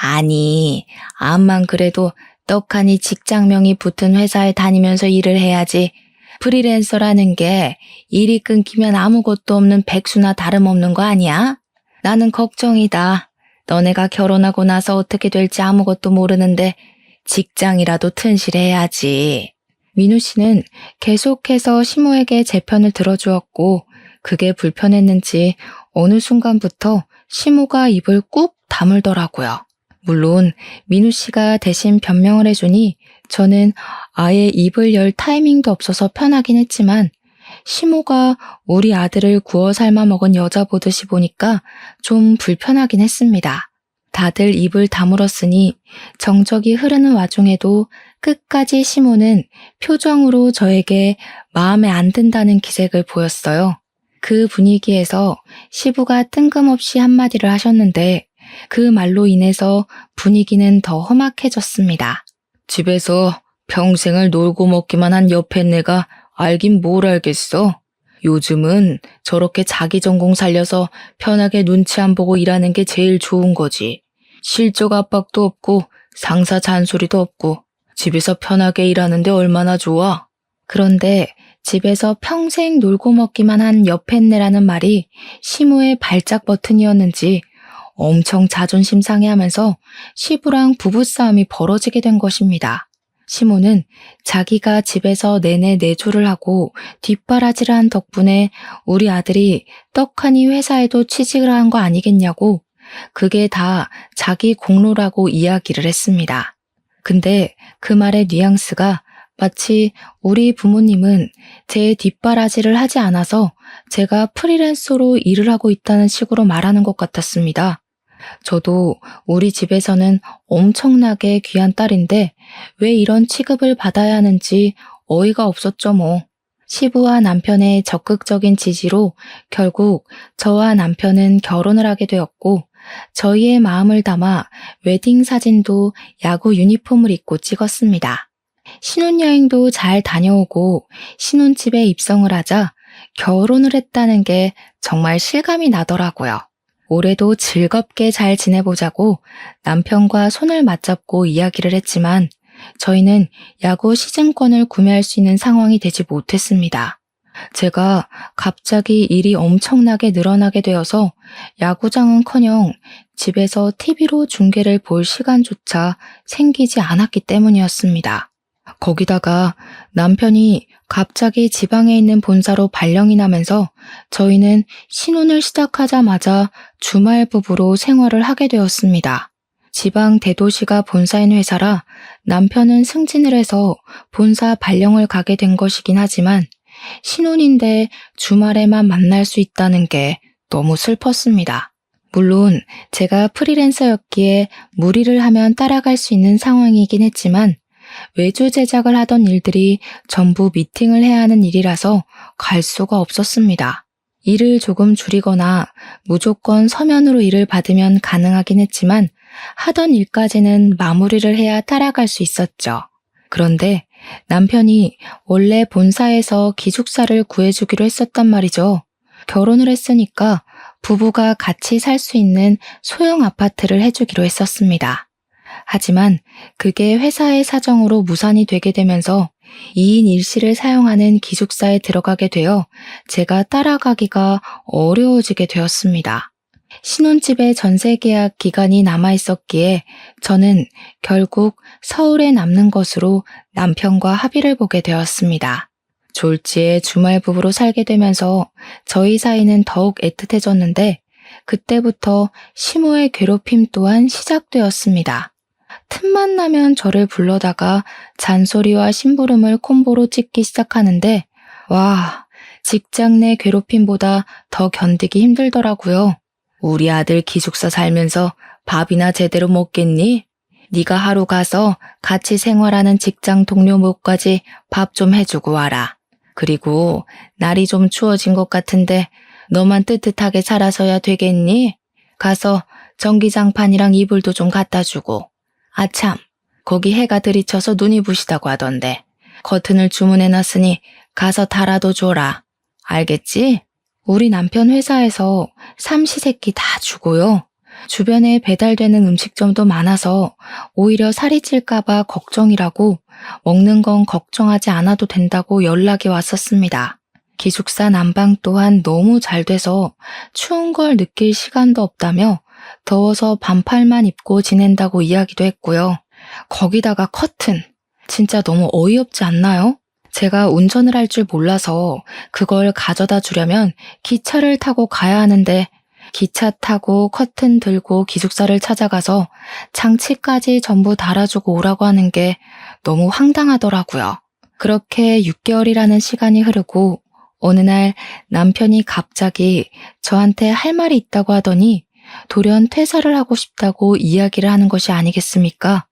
아니, 암만 그래도 떡하니 직장명이 붙은 회사에 다니면서 일을 해야지. 프리랜서라는 게 일이 끊기면 아무것도 없는 백수나 다름없는 거 아니야? 나는 걱정이다. 너네가 결혼하고 나서 어떻게 될지 아무것도 모르는데 직장이라도 튼실해야지. 민우 씨는 계속해서 시모에게 제 편을 들어주었고 그게 불편했는지 어느 순간부터 시모가 입을 꾹 다물더라고요. 물론 민우 씨가 대신 변명을 해주니 저는 아예 입을 열 타이밍도 없어서 편하긴 했지만 시모가 우리 아들을 구워 삶아 먹은 여자 보듯이 보니까 좀 불편하긴 했습니다. 다들 입을 다물었으니 정적이 흐르는 와중에도 끝까지 시모는 표정으로 저에게 마음에 안 든다는 기색을 보였어요. 그 분위기에서 시부가 뜬금없이 한마디를 하셨는데 그 말로 인해서 분위기는 더 험악해졌습니다. 집에서 평생을 놀고 먹기만 한 옆에 내가 알긴 뭘 알겠어. 요즘은 저렇게 자기 전공 살려서 편하게 눈치 안 보고 일하는 게 제일 좋은 거지. 실적 압박도 없고 상사 잔소리도 없고 집에서 편하게 일하는데 얼마나 좋아. 그런데 집에서 평생 놀고 먹기만 한 옆했네라는 말이 시무의 발작 버튼이었는지 엄청 자존심 상해하면서 시부랑 부부싸움이 벌어지게 된 것입니다. 시모는 자기가 집에서 내내 내조를 하고 뒷바라지를 한 덕분에 우리 아들이 떡하니 회사에도 취직을 한 거 아니겠냐고 그게 다 자기 공로라고 이야기를 했습니다. 근데 그 말의 뉘앙스가 마치 우리 부모님은 제 뒷바라지를 하지 않아서 제가 프리랜서로 일을 하고 있다는 식으로 말하는 것 같았습니다. 저도 우리 집에서는 엄청나게 귀한 딸인데 왜 이런 취급을 받아야 하는지 어이가 없었죠 뭐. 시부와 남편의 적극적인 지지로 결국 저와 남편은 결혼을 하게 되었고 저희의 마음을 담아 웨딩 사진도 야구 유니폼을 입고 찍었습니다. 신혼여행도 잘 다녀오고 신혼집에 입성을 하자 결혼을 했다는 게 정말 실감이 나더라고요. 올해도 즐겁게 잘 지내보자고 남편과 손을 맞잡고 이야기를 했지만 저희는 야구 시즌권을 구매할 수 있는 상황이 되지 못했습니다. 제가 갑자기 일이 엄청나게 늘어나게 되어서 야구장은커녕 집에서 TV로 중계를 볼 시간조차 생기지 않았기 때문이었습니다. 거기다가 남편이 갑자기 지방에 있는 본사로 발령이 나면서 저희는 신혼을 시작하자마자 주말 부부로 생활을 하게 되었습니다. 지방 대도시가 본사인 회사라 남편은 승진을 해서 본사 발령을 가게 된 것이긴 하지만 신혼인데 주말에만 만날 수 있다는 게 너무 슬펐습니다. 물론 제가 프리랜서였기에 무리를 하면 따라갈 수 있는 상황이긴 했지만 외주 제작을 하던 일들이 전부 미팅을 해야 하는 일이라서 갈 수가 없었습니다. 일을 조금 줄이거나 무조건 서면으로 일을 받으면 가능하긴 했지만 하던 일까지는 마무리를 해야 따라갈 수 있었죠. 그런데 남편이 원래 본사에서 기숙사를 구해주기로 했었단 말이죠. 결혼을 했으니까 부부가 같이 살 수 있는 소형 아파트를 해주기로 했었습니다. 하지만 그게 회사의 사정으로 무산이 되게 되면서 2인 1실을 사용하는 기숙사에 들어가게 되어 제가 따라가기가 어려워지게 되었습니다. 신혼집의 전세 계약 기간이 남아 있었기에 저는 결국 서울에 남는 것으로 남편과 합의를 보게 되었습니다. 졸지에 주말 부부로 살게 되면서 저희 사이는 더욱 애틋해졌는데 그때부터 시모의 괴롭힘 또한 시작되었습니다. 틈만 나면 저를 불러다가 잔소리와 심부름을 콤보로 찍기 시작하는데 와, 직장 내 괴롭힘보다 더 견디기 힘들더라고요. 우리 아들 기숙사 살면서 밥이나 제대로 먹겠니? 네가 하루 가서 같이 생활하는 직장 동료 목까지 밥 좀 해주고 와라. 그리고 날이 좀 추워진 것 같은데 너만 뜨뜻하게 살아서야 되겠니? 가서 전기장판이랑 이불도 좀 갖다 주고. 아참, 거기 해가 들이쳐서 눈이 부시다고 하던데 커튼을 주문해놨으니 가서 달아도 줘라. 알겠지? 우리 남편 회사에서 삼시세끼 다 주고요. 주변에 배달되는 음식점도 많아서 오히려 살이 찔까봐 걱정이라고 먹는 건 걱정하지 않아도 된다고 연락이 왔었습니다. 기숙사 난방 또한 너무 잘 돼서 추운 걸 느낄 시간도 없다며 더워서 반팔만 입고 지낸다고 이야기도 했고요. 거기다가 커튼. 진짜 너무 어이없지 않나요? 제가 운전을 할 줄 몰라서 그걸 가져다 주려면 기차를 타고 가야 하는데 기차 타고 커튼 들고 기숙사를 찾아가서 장치까지 전부 달아주고 오라고 하는 게 너무 황당하더라고요. 그렇게 6개월이라는 시간이 흐르고 어느 날 남편이 갑자기 저한테 할 말이 있다고 하더니 돌연 퇴사를 하고 싶다고 이야기를 하는 것이 아니겠습니까?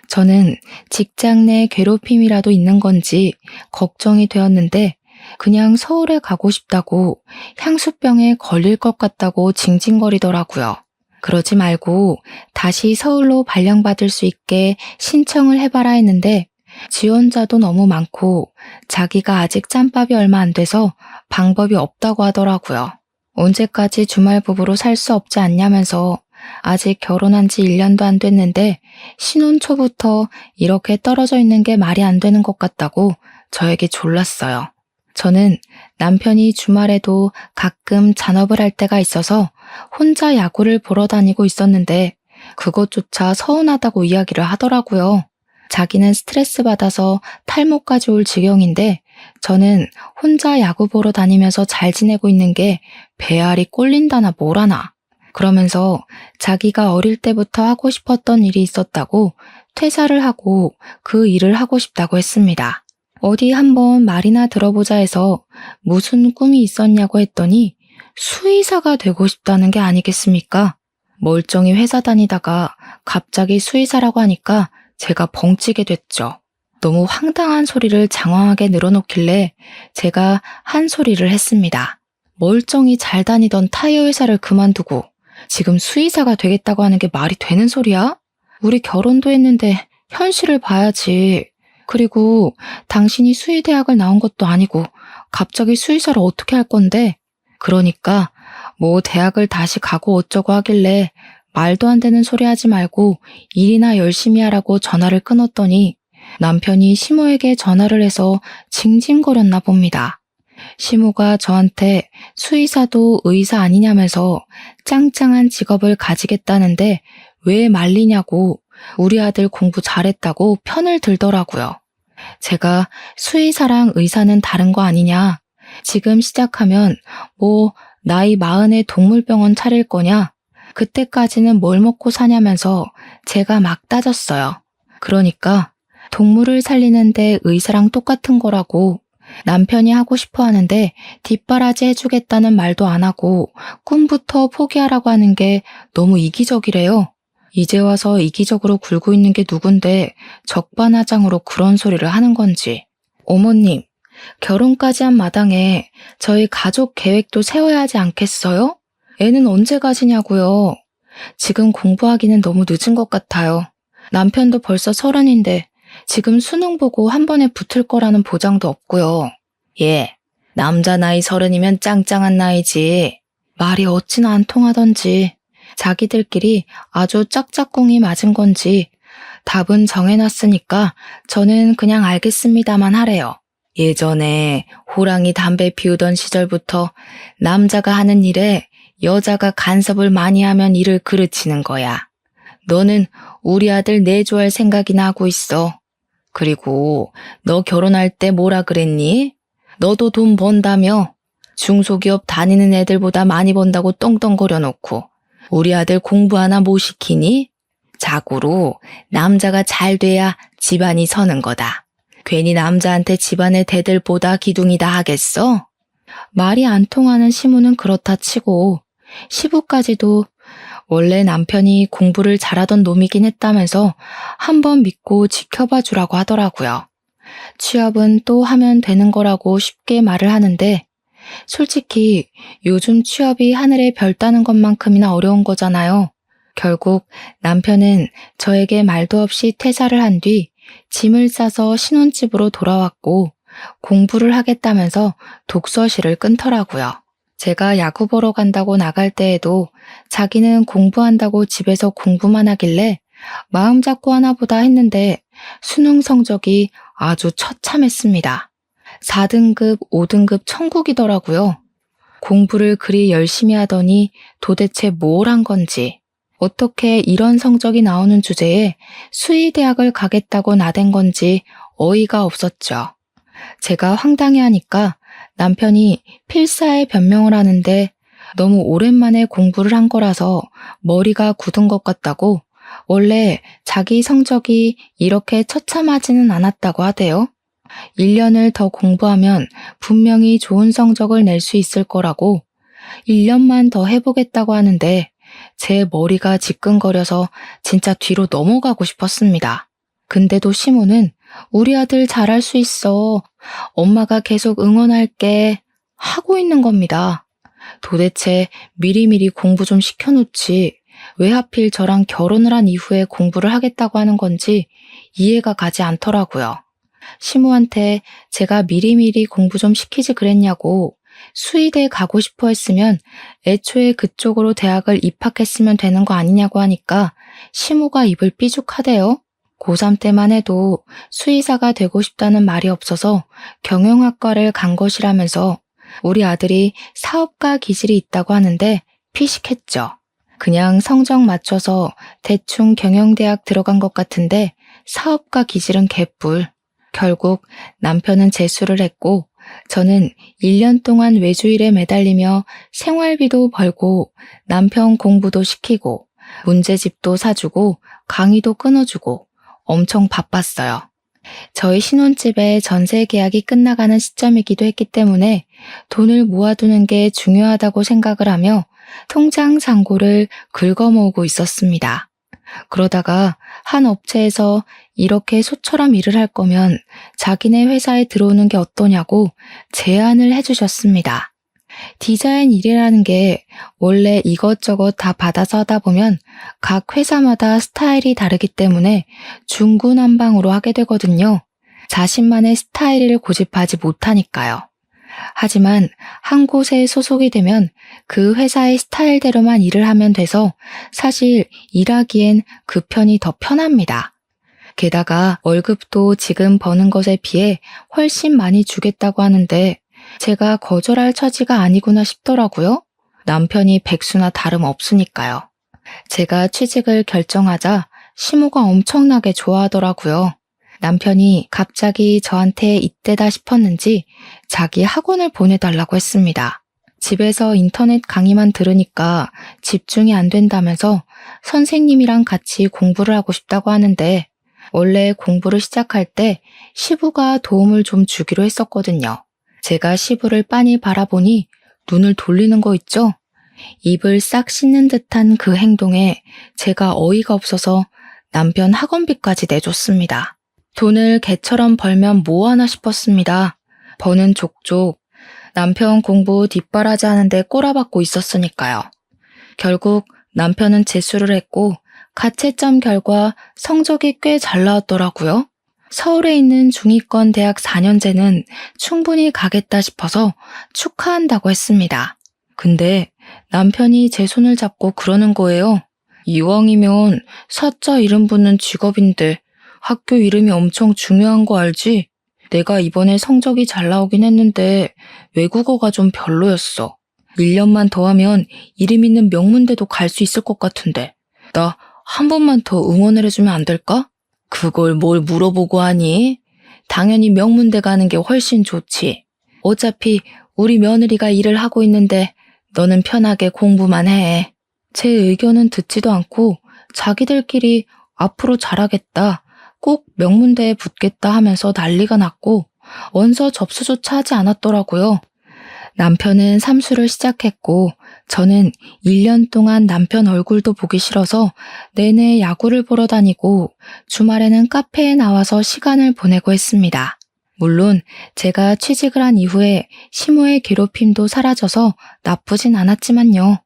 저는 직장 내 괴롭힘이라도 있는 건지 걱정이 되었는데 그냥 서울에 가고 싶다고 향수병에 걸릴 것 같다고 징징거리더라고요. 그러지 말고 다시 서울로 발령받을 수 있게 신청을 해봐라 했는데 지원자도 너무 많고 자기가 아직 짬밥이 얼마 안 돼서 방법이 없다고 하더라고요. 언제까지 주말 부부로 살 수 없지 않냐면서 아직 결혼한 지 1년도 안 됐는데 신혼 초부터 이렇게 떨어져 있는 게 말이 안 되는 것 같다고 저에게 졸랐어요. 저는 남편이 주말에도 가끔 잔업을 할 때가 있어서 혼자 야구를 보러 다니고 있었는데 그것조차 서운하다고 이야기를 하더라고요. 자기는 스트레스 받아서 탈모까지 올 지경인데 저는 혼자 야구 보러 다니면서 잘 지내고 있는 게 배알이 꼴린다나 뭐라나. 그러면서 자기가 어릴 때부터 하고 싶었던 일이 있었다고 퇴사를 하고 그 일을 하고 싶다고 했습니다. 어디 한번 말이나 들어보자 해서 무슨 꿈이 있었냐고 했더니 수의사가 되고 싶다는 게 아니겠습니까? 멀쩡히 회사 다니다가 갑자기 수의사라고 하니까 제가 벙찌게 됐죠. 너무 황당한 소리를 장황하게 늘어놓길래 제가 한 소리를 했습니다. 멀쩡히 잘 다니던 타이어 회사를 그만두고 지금 수의사가 되겠다고 하는 게 말이 되는 소리야? 우리 결혼도 했는데 현실을 봐야지. 그리고 당신이 수의대학을 나온 것도 아니고 갑자기 수의사를 어떻게 할 건데? 그러니까 뭐 대학을 다시 가고 어쩌고 하길래 말도 안 되는 소리 하지 말고 일이나 열심히 하라고 전화를 끊었더니 남편이 시모에게 전화를 해서 징징거렸나 봅니다. 시모가 저한테 수의사도 의사 아니냐면서 짱짱한 직업을 가지겠다는데 왜 말리냐고 우리 아들 공부 잘했다고 편을 들더라고요. 제가 수의사랑 의사는 다른 거 아니냐? 지금 시작하면 뭐 나이 40에 동물병원 차릴 거냐? 그때까지는 뭘 먹고 사냐면서 제가 막 따졌어요. 그러니까 동물을 살리는데 의사랑 똑같은 거라고 남편이 하고 싶어 하는데 뒷바라지 해주겠다는 말도 안 하고 꿈부터 포기하라고 하는 게 너무 이기적이래요. 이제 와서 이기적으로 굴고 있는 게 누군데 적반하장으로 그런 소리를 하는 건지. 어머님, 결혼까지 한 마당에 저희 가족 계획도 세워야 하지 않겠어요? 애는 언제 가지냐고요. 지금 공부하기는 너무 늦은 것 같아요. 남편도 벌써 30인데 지금 수능 보고 한 번에 붙을 거라는 보장도 없고요. 예, 남자 나이 30이면 짱짱한 나이지. 말이 어찌나 안 통하던지 자기들끼리 아주 짝짝꿍이 맞은 건지 답은 정해놨으니까 저는 그냥 알겠습니다만 하래요. 예전에 호랑이 담배 피우던 시절부터 남자가 하는 일에 여자가 간섭을 많이 하면 일을 그르치는 거야. 너는 우리 아들 내조할 생각이나 하고 있어. 그리고 너 결혼할 때 뭐라 그랬니? 너도 돈 번다며? 중소기업 다니는 애들보다 많이 번다고 떵떵거려 놓고 우리 아들 공부 하나 못 시키니? 자고로 남자가 잘 돼야 집안이 서는 거다. 괜히 남자한테 집안의 대들보다 기둥이다 하겠어? 말이 안 통하는 시무는 그렇다 치고 시부까지도 원래 남편이 공부를 잘하던 놈이긴 했다면서 한번 믿고 지켜봐 주라고 하더라고요. 취업은 또 하면 되는 거라고 쉽게 말을 하는데 솔직히 요즘 취업이 하늘의 별 따는 것만큼이나 어려운 거잖아요. 결국 남편은 저에게 말도 없이 퇴사를 한 뒤 짐을 싸서 신혼집으로 돌아왔고 공부를 하겠다면서 독서실을 끊더라고요. 제가 야구 보러 간다고 나갈 때에도 자기는 공부한다고 집에서 공부만 하길래 마음 잡고 하나 보다 했는데 수능 성적이 아주 처참했습니다. 4등급, 5등급 천국이더라고요. 공부를 그리 열심히 하더니 도대체 뭘 한 건지, 어떻게 이런 성적이 나오는 주제에 수의대학을 가겠다고 나댄 건지 어이가 없었죠. 제가 황당해하니까 남편이 필사에 변명을 하는데 너무 오랜만에 공부를 한 거라서 머리가 굳은 것 같다고 원래 자기 성적이 이렇게 처참하지는 않았다고 하대요. 1년을 더 공부하면 분명히 좋은 성적을 낼 수 있을 거라고 1년만 더 해보겠다고 하는데 제 머리가 지끈거려서 진짜 뒤로 넘어가고 싶었습니다. 근데도 시모는 우리 아들 잘할 수 있어. 엄마가 계속 응원할게. 하고 있는 겁니다. 도대체 미리미리 공부 좀 시켜놓지 왜 하필 저랑 결혼을 한 이후에 공부를 하겠다고 하는 건지 이해가 가지 않더라고요. 시모한테 제가 미리미리 공부 좀 시키지 그랬냐고 수의대 가고 싶어 했으면 애초에 그쪽으로 대학을 입학했으면 되는 거 아니냐고 하니까 시모가 입을 삐죽하대요. 고3 때만 해도 수의사가 되고 싶다는 말이 없어서 경영학과를 간 것이라면서 우리 아들이 사업가 기질이 있다고 하는데 피식했죠. 그냥 성적 맞춰서 대충 경영대학 들어간 것 같은데 사업가 기질은 개뿔. 결국 남편은 재수를 했고 저는 1년 동안 외주일에 매달리며 생활비도 벌고 남편 공부도 시키고 문제집도 사주고 강의도 끊어주고 엄청 바빴어요. 저희 신혼집의 전세 계약이 끝나가는 시점이기도 했기 때문에 돈을 모아두는 게 중요하다고 생각을 하며 통장 잔고를 긁어모으고 있었습니다. 그러다가 한 업체에서 이렇게 소처럼 일을 할 거면 자기네 회사에 들어오는 게 어떠냐고 제안을 해주셨습니다. 디자인 일이라는 게 원래 이것저것 다 받아서 하다 보면 각 회사마다 스타일이 다르기 때문에 중구난방으로 하게 되거든요. 자신만의 스타일을 고집하지 못하니까요. 하지만 한 곳에 소속이 되면 그 회사의 스타일대로만 일을 하면 돼서 사실 일하기엔 그 편이 더 편합니다. 게다가 월급도 지금 버는 것에 비해 훨씬 많이 주겠다고 하는데 제가 거절할 처지가 아니구나 싶더라고요. 남편이 백수나 다름없으니까요. 제가 취직을 결정하자 시모가 엄청나게 좋아하더라고요. 남편이 갑자기 저한테 이때다 싶었는지 자기 학원을 보내달라고 했습니다. 집에서 인터넷 강의만 들으니까 집중이 안 된다면서 선생님이랑 같이 공부를 하고 싶다고 하는데 원래 공부를 시작할 때 시부가 도움을 좀 주기로 했었거든요. 제가 시부를 빤히 바라보니 눈을 돌리는 거 있죠? 입을 싹 씻는 듯한 그 행동에 제가 어이가 없어서 남편 학원비까지 내줬습니다. 돈을 개처럼 벌면 뭐하나 싶었습니다. 버는 족족 남편 공부 뒷바라지 하는데 꼬라박고 있었으니까요. 결국 남편은 재수를 했고 가채점 결과 성적이 꽤 잘 나왔더라고요. 서울에 있는 중위권 대학 4년제는 충분히 가겠다 싶어서 축하한다고 했습니다. 근데 남편이 제 손을 잡고 그러는 거예요. 이왕이면 사자 이름 붙는 직업인데 학교 이름이 엄청 중요한 거 알지? 내가 이번에 성적이 잘 나오긴 했는데 외국어가 좀 별로였어. 1년만 더 하면 이름 있는 명문대도 갈 수 있을 것 같은데 나 한 번만 더 응원을 해주면 안 될까? 그걸 뭘 물어보고 하니? 당연히 명문대 가는 게 훨씬 좋지. 어차피 우리 며느리가 일을 하고 있는데 너는 편하게 공부만 해. 제 의견은 듣지도 않고 자기들끼리 앞으로 잘하겠다, 꼭 명문대에 붙겠다 하면서 난리가 났고 원서 접수조차 하지 않았더라고요. 남편은 삼수를 시작했고 저는 1년 동안 남편 얼굴도 보기 싫어서 내내 야구를 보러 다니고 주말에는 카페에 나와서 시간을 보내고 했습니다. 물론 제가 취직을 한 이후에 시모의 괴롭힘도 사라져서 나쁘진 않았지만요.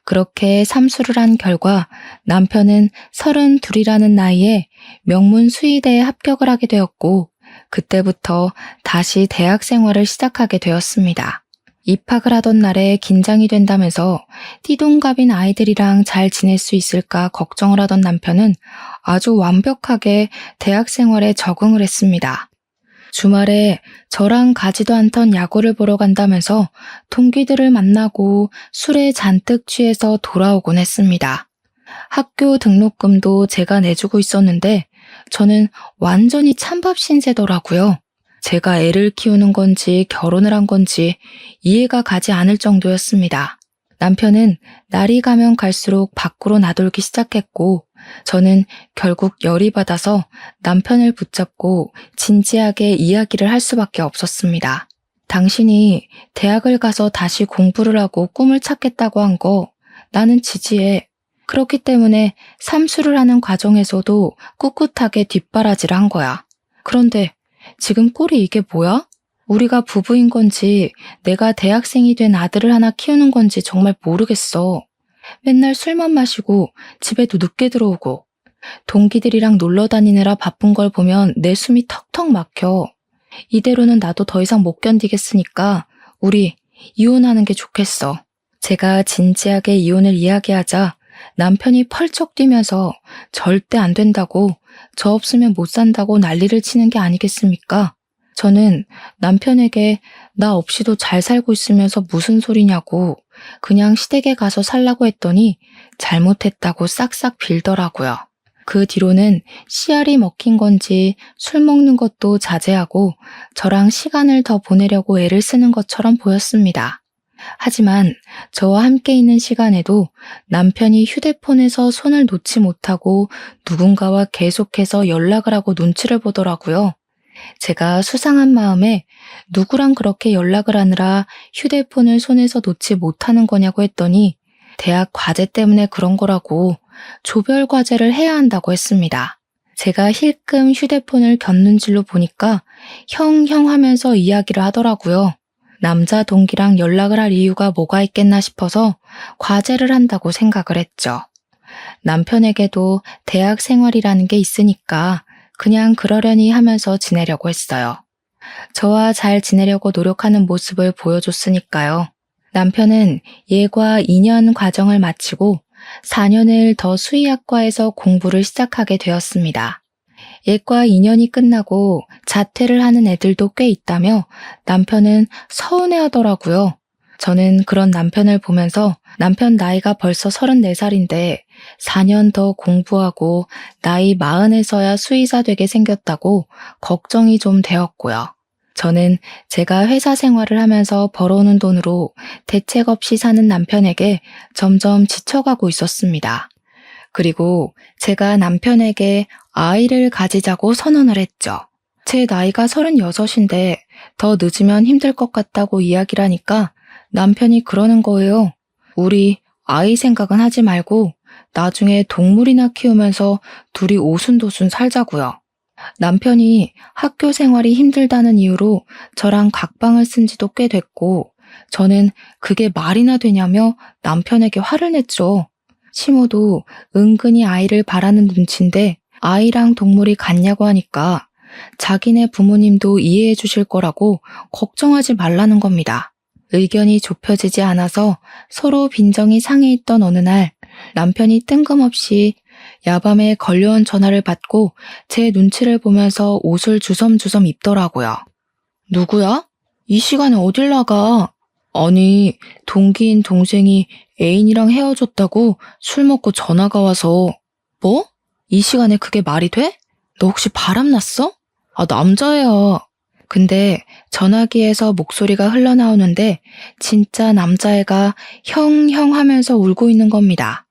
그렇게 삼수를 한 결과 남편은 32이라는 나이에 명문 수의대에 합격을 하게 되었고 그때부터 다시 대학 생활을 시작하게 되었습니다. 입학을 하던 날에 긴장이 된다면서 띠동갑인 아이들이랑 잘 지낼 수 있을까 걱정을 하던 남편은 아주 완벽하게 대학 생활에 적응을 했습니다. 주말에 저랑 가지도 않던 야구를 보러 간다면서 동기들을 만나고 술에 잔뜩 취해서 돌아오곤 했습니다. 학교 등록금도 제가 내주고 있었는데 저는 완전히 찬밥 신세더라고요. 제가 애를 키우는 건지 결혼을 한 건지 이해가 가지 않을 정도였습니다. 남편은 날이 가면 갈수록 밖으로 나돌기 시작했고 저는 결국 열이 받아서 남편을 붙잡고 진지하게 이야기를 할 수밖에 없었습니다. 당신이 대학을 가서 다시 공부를 하고 꿈을 찾겠다고 한 거 나는 지지해. 그렇기 때문에 삼수를 하는 과정에서도 꿋꿋하게 뒷바라지를 한 거야. 그런데 지금 꼴이 이게 뭐야? 우리가 부부인 건지 내가 대학생이 된 아들을 하나 키우는 건지 정말 모르겠어. 맨날 술만 마시고 집에도 늦게 들어오고 동기들이랑 놀러 다니느라 바쁜 걸 보면 내 숨이 턱턱 막혀. 이대로는 나도 더 이상 못 견디겠으니까 우리 이혼하는 게 좋겠어. 제가 진지하게 이혼을 이야기하자 남편이 펄쩍 뛰면서 절대 안 된다고, 저 없으면 못 산다고 난리를 치는 게 아니겠습니까? 저는 남편에게 나 없이도 잘 살고 있으면서 무슨 소리냐고 그냥 시댁에 가서 살라고 했더니 잘못했다고 싹싹 빌더라고요. 그 뒤로는 씨알이 먹힌 건지 술 먹는 것도 자제하고 저랑 시간을 더 보내려고 애를 쓰는 것처럼 보였습니다. 하지만 저와 함께 있는 시간에도 남편이 휴대폰에서 손을 놓지 못하고 누군가와 계속해서 연락을 하고 눈치를 보더라고요. 제가 수상한 마음에 누구랑 그렇게 연락을 하느라 휴대폰을 손에서 놓지 못하는 거냐고 했더니 대학 과제 때문에 그런 거라고 조별 과제를 해야 한다고 했습니다. 제가 힐끔 휴대폰을 곁눈 질로 보니까 형 하면서 이야기를 하더라고요. 남자 동기랑 연락을 할 이유가 뭐가 있겠나 싶어서 과제를 한다고 생각을 했죠. 남편에게도 대학 생활이라는 게 있으니까 그냥 그러려니 하면서 지내려고 했어요. 저와 잘 지내려고 노력하는 모습을 보여줬으니까요. 남편은 예과 2년 과정을 마치고 4년을 더 수의학과에서 공부를 시작하게 되었습니다. 예과 2년이 끝나고 자퇴를 하는 애들도 꽤 있다며 남편은 서운해하더라고요. 저는 그런 남편을 보면서 남편 나이가 벌써 34살인데 4년 더 공부하고 나이 40에서야 수의사 되게 생겼다고 걱정이 좀 되었고요. 저는 제가 회사 생활을 하면서 벌어오는 돈으로 대책 없이 사는 남편에게 점점 지쳐가고 있었습니다. 그리고 제가 남편에게 아이를 가지자고 선언을 했죠. 제 나이가 36인데 더 늦으면 힘들 것 같다고 이야기를 하니까 남편이 그러는 거예요. 우리 아이 생각은 하지 말고 나중에 동물이나 키우면서 둘이 오순도순 살자고요. 남편이 학교 생활이 힘들다는 이유로 저랑 각방을 쓴 지도 꽤 됐고 저는 그게 말이나 되냐며 남편에게 화를 냈죠. 시모도 은근히 아이를 바라는 눈치인데 아이랑 동물이 같냐고 하니까 자기네 부모님도 이해해 주실 거라고 걱정하지 말라는 겁니다. 의견이 좁혀지지 않아서 서로 빈정이 상해 있던 어느 날 남편이 뜬금없이 야밤에 걸려온 전화를 받고 제 눈치를 보면서 옷을 주섬주섬 입더라고요. 누구야? 이 시간에 어딜 나가? 아니, 동기인 동생이 애인이랑 헤어졌다고 술 먹고 전화가 와서. 뭐? 이 시간에 그게 말이 돼? 너 혹시 바람났어? 아, 남자애야. 근데 전화기에서 목소리가 흘러나오는데 진짜 남자애가 형 하면서 울고 있는 겁니다.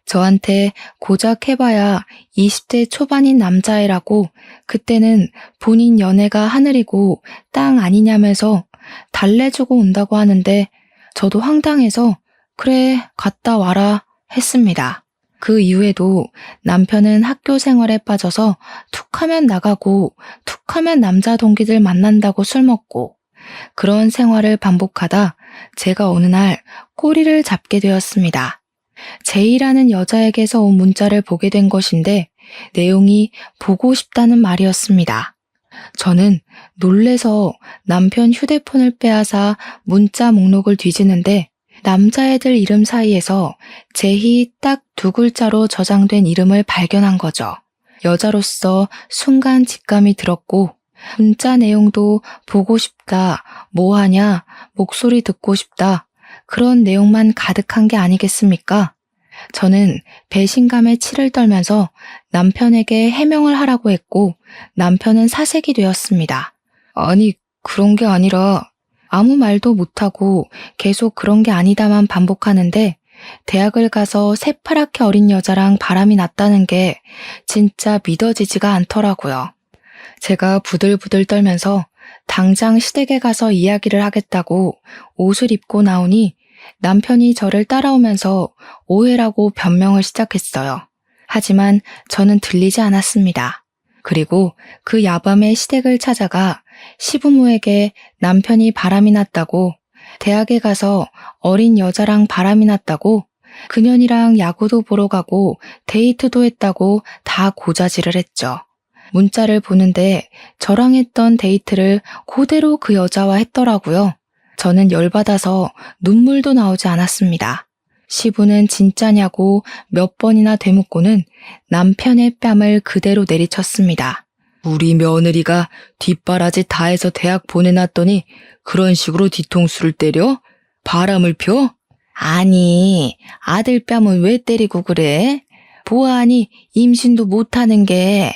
저한테 고작 해봐야 20대 초반인 남자애라고 그때는 본인 연애가 하늘이고 땅 아니냐면서 달래주고 온다고 하는데 저도 황당해서 그래 갔다 와라 했습니다. 그 이후에도 남편은 학교 생활에 빠져서 툭하면 나가고 툭하면 남자 동기들 만난다고 술 먹고 그런 생활을 반복하다 제가 어느 날 꼬리를 잡게 되었습니다. 제이라는 여자에게서 온 문자를 보게 된 것인데 내용이 보고 싶다는 말이었습니다. 저는 놀래서 남편 휴대폰을 빼앗아 문자 목록을 뒤지는데 남자애들 이름 사이에서 제희 딱 2글자로 저장된 이름을 발견한 거죠. 여자로서 순간 직감이 들었고 문자 내용도 보고 싶다, 뭐하냐, 목소리 듣고 싶다 그런 내용만 가득한 게 아니겠습니까? 저는 배신감에 치를 떨면서 남편에게 해명을 하라고 했고 남편은 사색이 되었습니다. 아니, 그런 게 아니라 아무 말도 못하고 계속 그런 게 아니다만 반복하는데 대학을 가서 새파랗게 어린 여자랑 바람이 났다는 게 진짜 믿어지지가 않더라고요. 제가 부들부들 떨면서 당장 시댁에 가서 이야기를 하겠다고 옷을 입고 나오니 남편이 저를 따라오면서 오해라고 변명을 시작했어요. 하지만 저는 들리지 않았습니다. 그리고 그 야밤에 시댁을 찾아가 시부모에게 남편이 바람이 났다고, 대학에 가서 어린 여자랑 바람이 났다고, 그년이랑 야구도 보러 가고 데이트도 했다고 다 고자질을 했죠. 문자를 보는데 저랑 했던 데이트를 그대로 그 여자와 했더라고요. 저는 열받아서 눈물도 나오지 않았습니다. 시부는 진짜냐고 몇 번이나 되묻고는 남편의 뺨을 그대로 내리쳤습니다. 우리 며느리가 뒷바라지 다 해서 대학 보내놨더니 그런 식으로 뒤통수를 때려? 바람을 펴? 아니, 아들 뺨은 왜 때리고 그래? 보아하니 임신도 못하는 게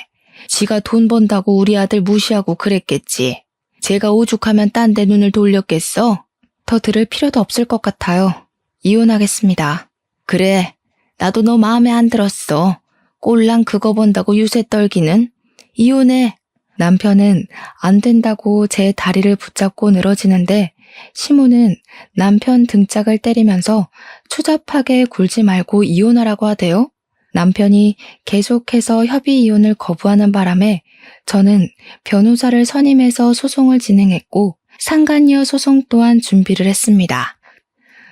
지가 돈 번다고 우리 아들 무시하고 그랬겠지. 제가 오죽하면 딴 데 눈을 돌렸겠어? 더 들을 필요도 없을 것 같아요. 이혼하겠습니다. 그래, 나도 너 마음에 안 들었어. 꼴랑 그거 본다고 유세 떨기는. 이혼해. 남편은 안 된다고 제 다리를 붙잡고 늘어지는데 시모는 남편 등짝을 때리면서 추잡하게 굴지 말고 이혼하라고 하대요. 남편이 계속해서 협의 이혼을 거부하는 바람에 저는 변호사를 선임해서 소송을 진행했고 상간녀 소송 또한 준비를 했습니다.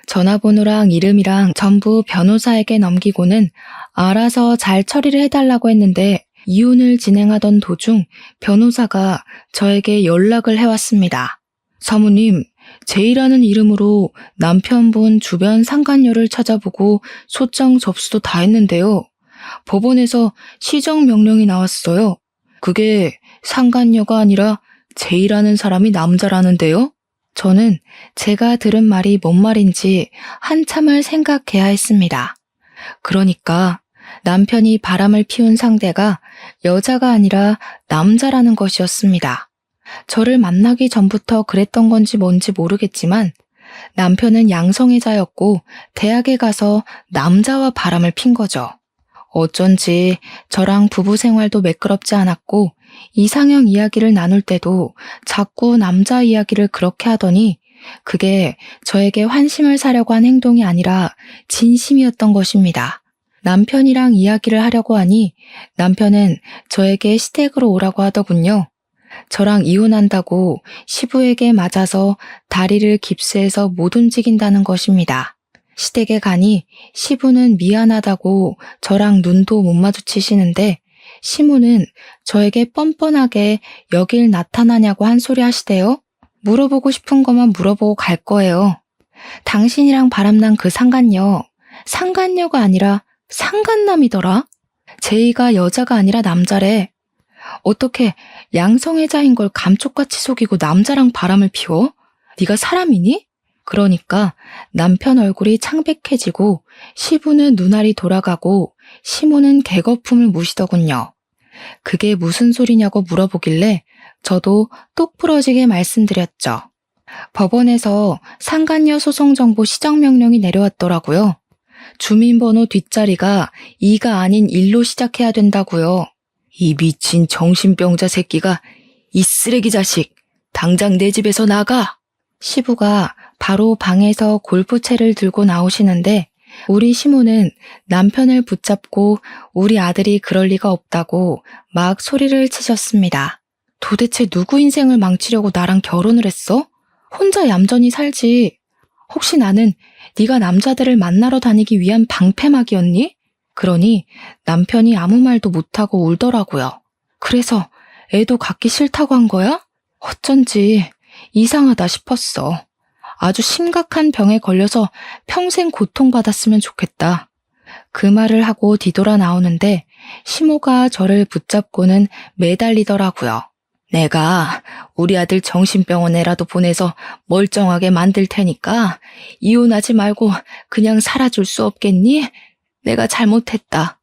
전화번호랑 이름이랑 전부 변호사에게 넘기고는 알아서 잘 처리를 해달라고 했는데 이혼을 진행하던 도중 변호사가 저에게 연락을 해왔습니다. 사모님, 제이라는 이름으로 남편분 주변 상간녀를 찾아보고 소장 접수도 다 했는데요. 법원에서 시정 명령이 나왔어요. 그게 상간녀가 아니라 제이라는 사람이 남자라는데요. 저는 제가 들은 말이 뭔 말인지 한참을 생각해야 했습니다. 그러니까 남편이 바람을 피운 상대가 여자가 아니라 남자라는 것이었습니다. 저를 만나기 전부터 그랬던 건지 뭔지 모르겠지만 남편은 양성애자였고 대학에 가서 남자와 바람을 핀 거죠. 어쩐지 저랑 부부 생활도 매끄럽지 않았고 이상형 이야기를 나눌 때도 자꾸 남자 이야기를 그렇게 하더니 그게 저에게 환심을 사려고 한 행동이 아니라 진심이었던 것입니다. 남편이랑 이야기를 하려고 하니 남편은 저에게 시댁으로 오라고 하더군요. 저랑 이혼한다고 시부에게 맞아서 다리를 깁스해서 못 움직인다는 것입니다. 시댁에 가니 시부는 미안하다고 저랑 눈도 못 마주치시는데 시모는 저에게 뻔뻔하게 여길 나타나냐고 한 소리 하시대요. 물어보고 싶은 것만 물어보고 갈 거예요. 당신이랑 바람난 그 상간녀가 아니라 상간남이더라. 제이가 여자가 아니라 남자래. 어떻게 양성애자인 걸 감쪽같이 속이고 남자랑 바람을 피워? 네가 사람이니? 그러니까 남편 얼굴이 창백해지고 시부는 눈알이 돌아가고 시모는 개거품을 무시더군요. 그게 무슨 소리냐고 물어보길래 저도 똑 부러지게 말씀드렸죠. 법원에서 상간녀 소송 정보 시정 명령이 내려왔더라고요. 주민번호 뒷자리가 2가 아닌 1로 시작해야 된다고요. 이 미친 정신병자 새끼가, 이 쓰레기 자식, 당장 내 집에서 나가! 시부가 바로 방에서 골프채를 들고 나오시는데 우리 시모는 남편을 붙잡고 우리 아들이 그럴 리가 없다고 막 소리를 치셨습니다. 도대체 누구 인생을 망치려고 나랑 결혼을 했어? 혼자 얌전히 살지. 혹시 나는 네가 남자들을 만나러 다니기 위한 방패막이었니? 그러니 남편이 아무 말도 못하고 울더라고요. 그래서 애도 갖기 싫다고 한 거야? 어쩐지 이상하다 싶었어. 아주 심각한 병에 걸려서 평생 고통받았으면 좋겠다. 그 말을 하고 뒤돌아 나오는데 시모가 저를 붙잡고는 매달리더라고요. 내가 우리 아들 정신병원에라도 보내서 멀쩡하게 만들 테니까 이혼하지 말고 그냥 살아줄 수 없겠니? 내가 잘못했다.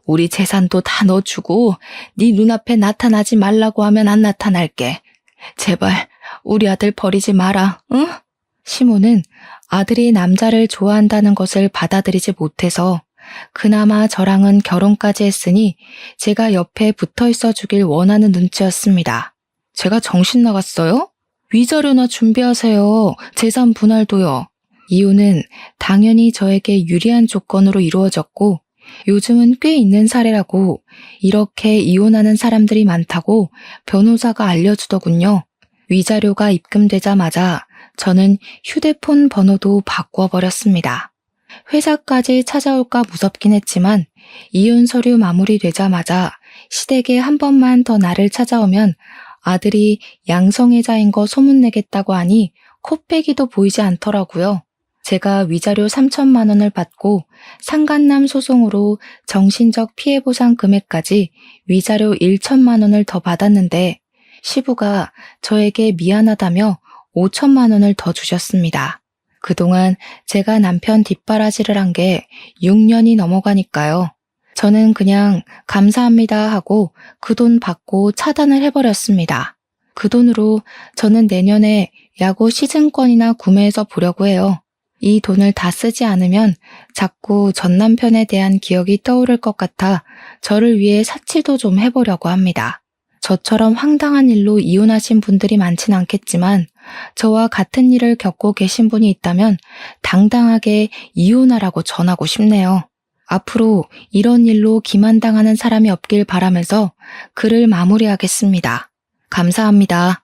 우리 재산도 다 넣어주고 네 눈앞에 나타나지 말라고 하면 안 나타날게. 제발 우리 아들 버리지 마라. 응? 시모는 아들이 남자를 좋아한다는 것을 받아들이지 못해서 그나마 저랑은 결혼까지 했으니 제가 옆에 붙어 있어 주길 원하는 눈치였습니다. 제가 정신 나갔어요? 위자료나 준비하세요. 재산 분할도요. 이혼은 당연히 저에게 유리한 조건으로 이루어졌고 요즘은 꽤 있는 사례라고 이렇게 이혼하는 사람들이 많다고 변호사가 알려주더군요. 위자료가 입금되자마자 저는 휴대폰 번호도 바꿔버렸습니다. 회사까지 찾아올까 무섭긴 했지만 이혼 서류 마무리되자마자 시댁에 한 번만 더 나를 찾아오면 아들이 양성애자인 거 소문내겠다고 하니 코빼기도 보이지 않더라고요. 제가 위자료 3천만 원을 받고 상간남 소송으로 정신적 피해 보상 금액까지 위자료 1천만 원을 더 받았는데 시부가 저에게 미안하다며 5천만 원을 더 주셨습니다. 그동안 제가 남편 뒷바라지를 한 게 6년이 넘어가니까요. 저는 그냥 감사합니다 하고 그 돈 받고 차단을 해버렸습니다. 그 돈으로 저는 내년에 야구 시즌권이나 구매해서 보려고 해요. 이 돈을 다 쓰지 않으면 자꾸 전 남편에 대한 기억이 떠오를 것 같아 저를 위해 사치도 좀 해보려고 합니다. 저처럼 황당한 일로 이혼하신 분들이 많진 않겠지만 저와 같은 일을 겪고 계신 분이 있다면 당당하게 이혼하라고 전하고 싶네요. 앞으로 이런 일로 기만당하는 사람이 없길 바라면서 글을 마무리하겠습니다. 감사합니다.